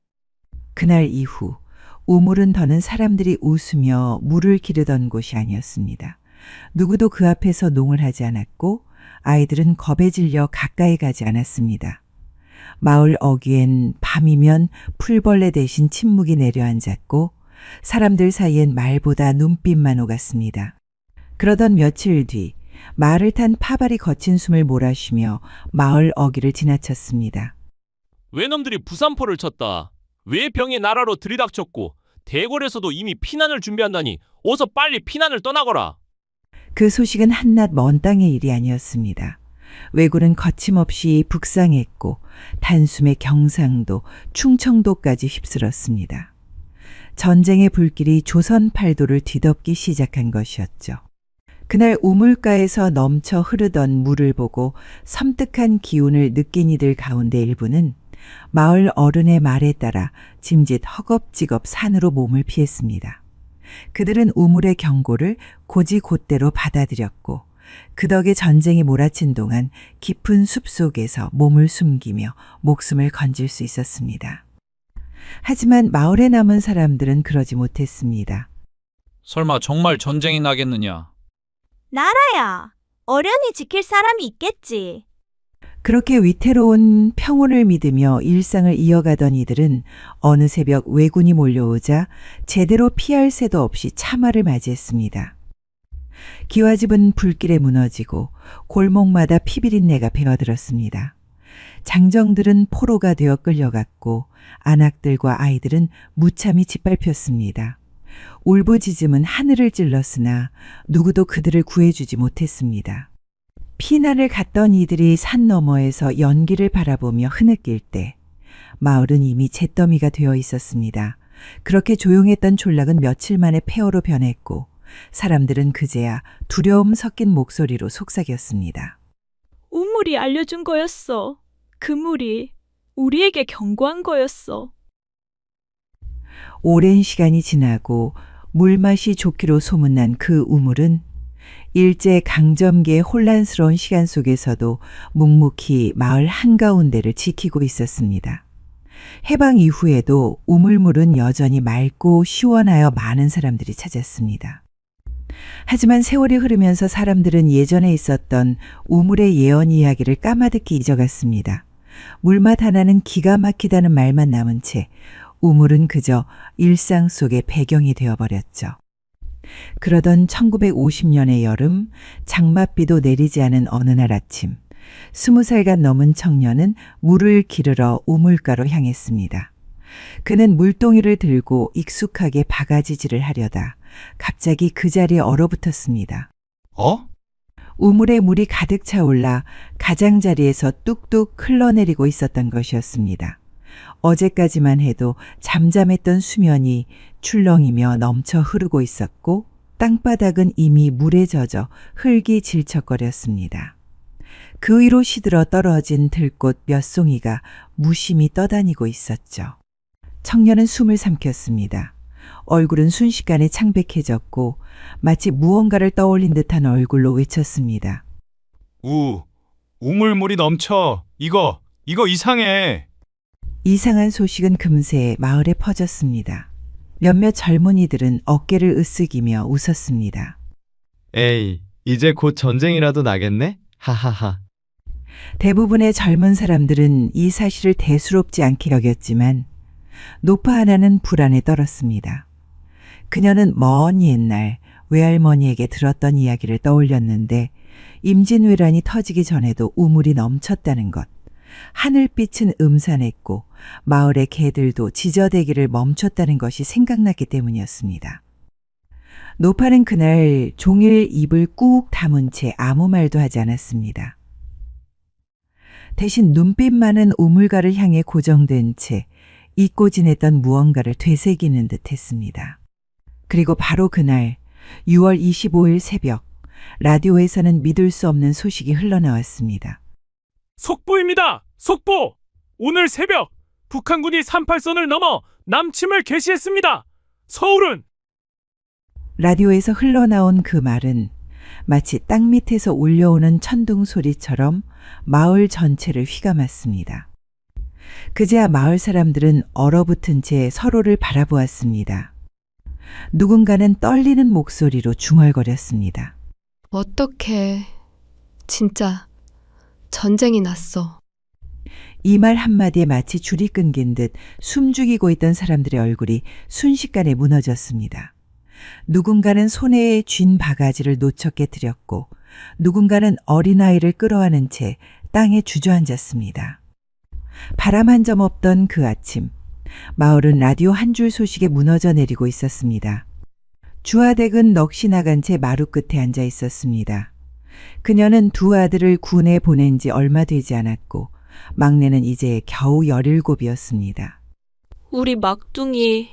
그날 이후 우물은 더는 사람들이 웃으며 물을 기르던 곳이 아니었습니다. 누구도 그 앞에서 농을 하지 않았고 아이들은 겁에 질려 가까이 가지 않았습니다. 마을 어귀엔 밤이면 풀벌레 대신 침묵이 내려앉았고 사람들 사이엔 말보다 눈빛만 오갔습니다. 그러던 며칠 뒤 말을 탄 파발이 거친 숨을 몰아쉬며 마을 어귀를 지나쳤습니다. 외놈들이 부산포를 쳤다. 왜 병의 나라로 들이닥쳤고 대궐에서도 이미 피난을 준비한다니 어서 빨리 피난을 떠나거라. 그 소식은 한낱 먼 땅의 일이 아니었습니다. 왜군은 거침없이 북상했고 단숨에 경상도, 충청도까지 휩쓸었습니다. 전쟁의 불길이 조선 팔도를 뒤덮기 시작한 것이었죠. 그날 우물가에서 넘쳐 흐르던 물을 보고 섬뜩한 기운을 느낀 이들 가운데 일부는 마을 어른의 말에 따라 짐짓 허겁지겁 산으로 몸을 피했습니다. 그들은 우물의 경고를 고지곧대로 받아들였고 그 덕에 전쟁이 몰아친 동안 깊은 숲속에서 몸을 숨기며 목숨을 건질 수 있었습니다. 하지만 마을에 남은 사람들은 그러지 못했습니다. 설마 정말 전쟁이 나겠느냐? 나라야, 어련히 지킬 사람이 있겠지. 그렇게 위태로운 평온을 믿으며 일상을 이어가던 이들은 어느 새벽 왜군이 몰려오자 제대로 피할 새도 없이 참화를 맞이했습니다. 기와집은 불길에 무너지고 골목마다 피비린내가 배어들었습니다. 장정들은 포로가 되어 끌려갔고 안악들과 아이들은 무참히 짓밟혔습니다. 울부짖음은 하늘을 찔렀으나 누구도 그들을 구해주지 못했습니다. 피난을 갔던 이들이 산 너머에서 연기를 바라보며 흐느낄 때 마을은 이미 잿더미가 되어 있었습니다. 그렇게 조용했던 촌락은 며칠 만에 폐허로 변했고 사람들은 그제야 두려움 섞인 목소리로 속삭였습니다. 우물이 알려준 거였어. 그 물이 우리에게 경고한 거였어. 오랜 시간이 지나고 물맛이 좋기로 소문난 그 우물은 일제 강점기의 혼란스러운 시간 속에서도 묵묵히 마을 한가운데를 지키고 있었습니다. 해방 이후에도 우물물은 여전히 맑고 시원하여 많은 사람들이 찾았습니다. 하지만 세월이 흐르면서 사람들은 예전에 있었던 우물의 예언 이야기를 까마득히 잊어갔습니다. 물맛 하나는 기가 막히다는 말만 남은 채 우물은 그저 일상 속의 배경이 되어버렸죠. 그러던 1950년의 여름, 장맛비도 내리지 않은 어느 날 아침, 20살간 넘은 청년은 물을 기르러 우물가로 향했습니다. 그는 물동이를 들고 익숙하게 바가지질을 하려다 갑자기 그 자리에 얼어붙었습니다. 우물에 물이 가득 차올라 가장자리에서 뚝뚝 흘러내리고 있었던 것이었습니다. 어제까지만 해도 잠잠했던 수면이 출렁이며 넘쳐 흐르고 있었고 땅바닥은 이미 물에 젖어 흙이 질척거렸습니다. 그 위로 시들어 떨어진 들꽃 몇 송이가 무심히 떠다니고 있었죠. 청년은 숨을 삼켰습니다. 얼굴은 순식간에 창백해졌고 마치 무언가를 떠올린 듯한 얼굴로 외쳤습니다. 우물물이 넘쳐. 이거 이상해. 이상한 소식은 금세 마을에 퍼졌습니다. 몇몇 젊은이들은 어깨를 으쓱이며 웃었습니다. 에이, 이제 곧 전쟁이라도 나겠네? 하하하. 대부분의 젊은 사람들은 이 사실을 대수롭지 않게 여겼지만 노파 하나는 불안에 떨었습니다. 그녀는 먼 옛날 외할머니에게 들었던 이야기를 떠올렸는데 임진왜란이 터지기 전에도 우물이 넘쳤다는 것, 하늘빛은 음산했고 마을의 개들도 지저대기를 멈췄다는 것이 생각났기 때문이었습니다. 노파는 그날 종일 입을 꾹 다문 채 아무 말도 하지 않았습니다. 대신 눈빛만은 우물가를 향해 고정된 채 잊고 지냈던 무언가를 되새기는 듯 했습니다. 그리고 바로 그날 6월 25일 새벽 라디오에서는 믿을 수 없는 소식이 흘러나왔습니다. 속보입니다. 속보. 오늘 새벽 북한군이 38선을 넘어 남침을 개시했습니다. 서울은 라디오에서 흘러나온 그 말은 마치 땅 밑에서 울려오는 천둥 소리처럼 마을 전체를 휘감았습니다. 그제야 마을 사람들은 얼어붙은 채 서로를 바라보았습니다. 누군가는 떨리는 목소리로 중얼거렸습니다. 어떻게 진짜 전쟁이 났어. 이 말 한마디에 마치 줄이 끊긴 듯 숨죽이고 있던 사람들의 얼굴이 순식간에 무너졌습니다. 누군가는 손에 쥔 바가지를 놓쳐 깨뜨렸고 누군가는 어린아이를 끌어안은 채 땅에 주저앉았습니다. 바람 한 점 없던 그 아침, 마을은 라디오 한 줄 소식에 무너져 내리고 있었습니다. 주하댁은 넋이 나간 채 마루 끝에 앉아 있었습니다. 그녀는 두 아들을 군에 보낸 지 얼마 되지 않았고 막내는 이제 겨우 17이었습니다. 우리 막둥이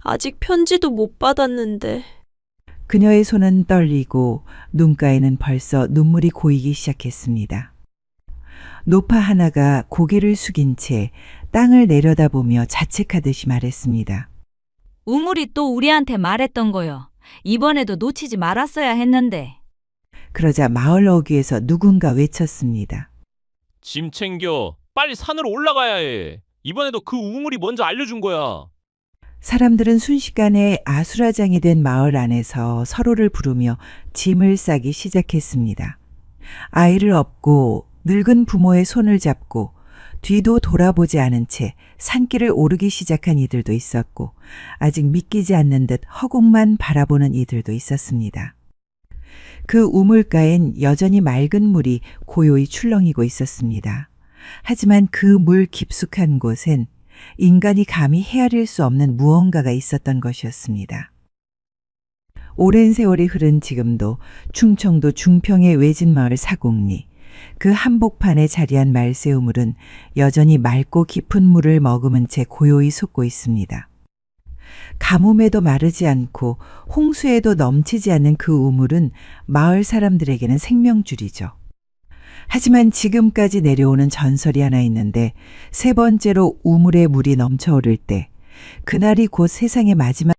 아직 편지도 못 받았는데. 그녀의 손은 떨리고 눈가에는 벌써 눈물이 고이기 시작했습니다. 노파 하나가 고개를 숙인 채 땅을 내려다보며 자책하듯이 말했습니다. 우물이 또 우리한테 말했던 거요. 이번에도 놓치지 말았어야 했는데. 그러자 마을 어귀에서 누군가 외쳤습니다. 짐 챙겨. 빨리 산으로 올라가야 해. 이번에도 그 우물이 먼저 알려준 거야. 사람들은 순식간에 아수라장이 된 마을 안에서 서로를 부르며 짐을 싸기 시작했습니다. 아이를 업고 늙은 부모의 손을 잡고 뒤도 돌아보지 않은 채 산길을 오르기 시작한 이들도 있었고 아직 믿기지 않는 듯 허공만 바라보는 이들도 있었습니다. 그 우물가엔 여전히 맑은 물이 고요히 출렁이고 있었습니다. 하지만 그 물 깊숙한 곳엔 인간이 감히 헤아릴 수 없는 무언가가 있었던 것이었습니다. 오랜 세월이 흐른 지금도 충청도 중평의 외진 마을 사곡리, 그 한복판에 자리한 말새우물은 여전히 맑고 깊은 물을 머금은 채 고요히 솟고 있습니다. 가뭄에도 마르지 않고 홍수에도 넘치지 않는 그 우물은 마을 사람들에게는 생명줄이죠. 하지만 지금까지 내려오는 전설이 하나 있는데 세 번째로 우물에 물이 넘쳐오를 때 그날이 곧 세상의 마지막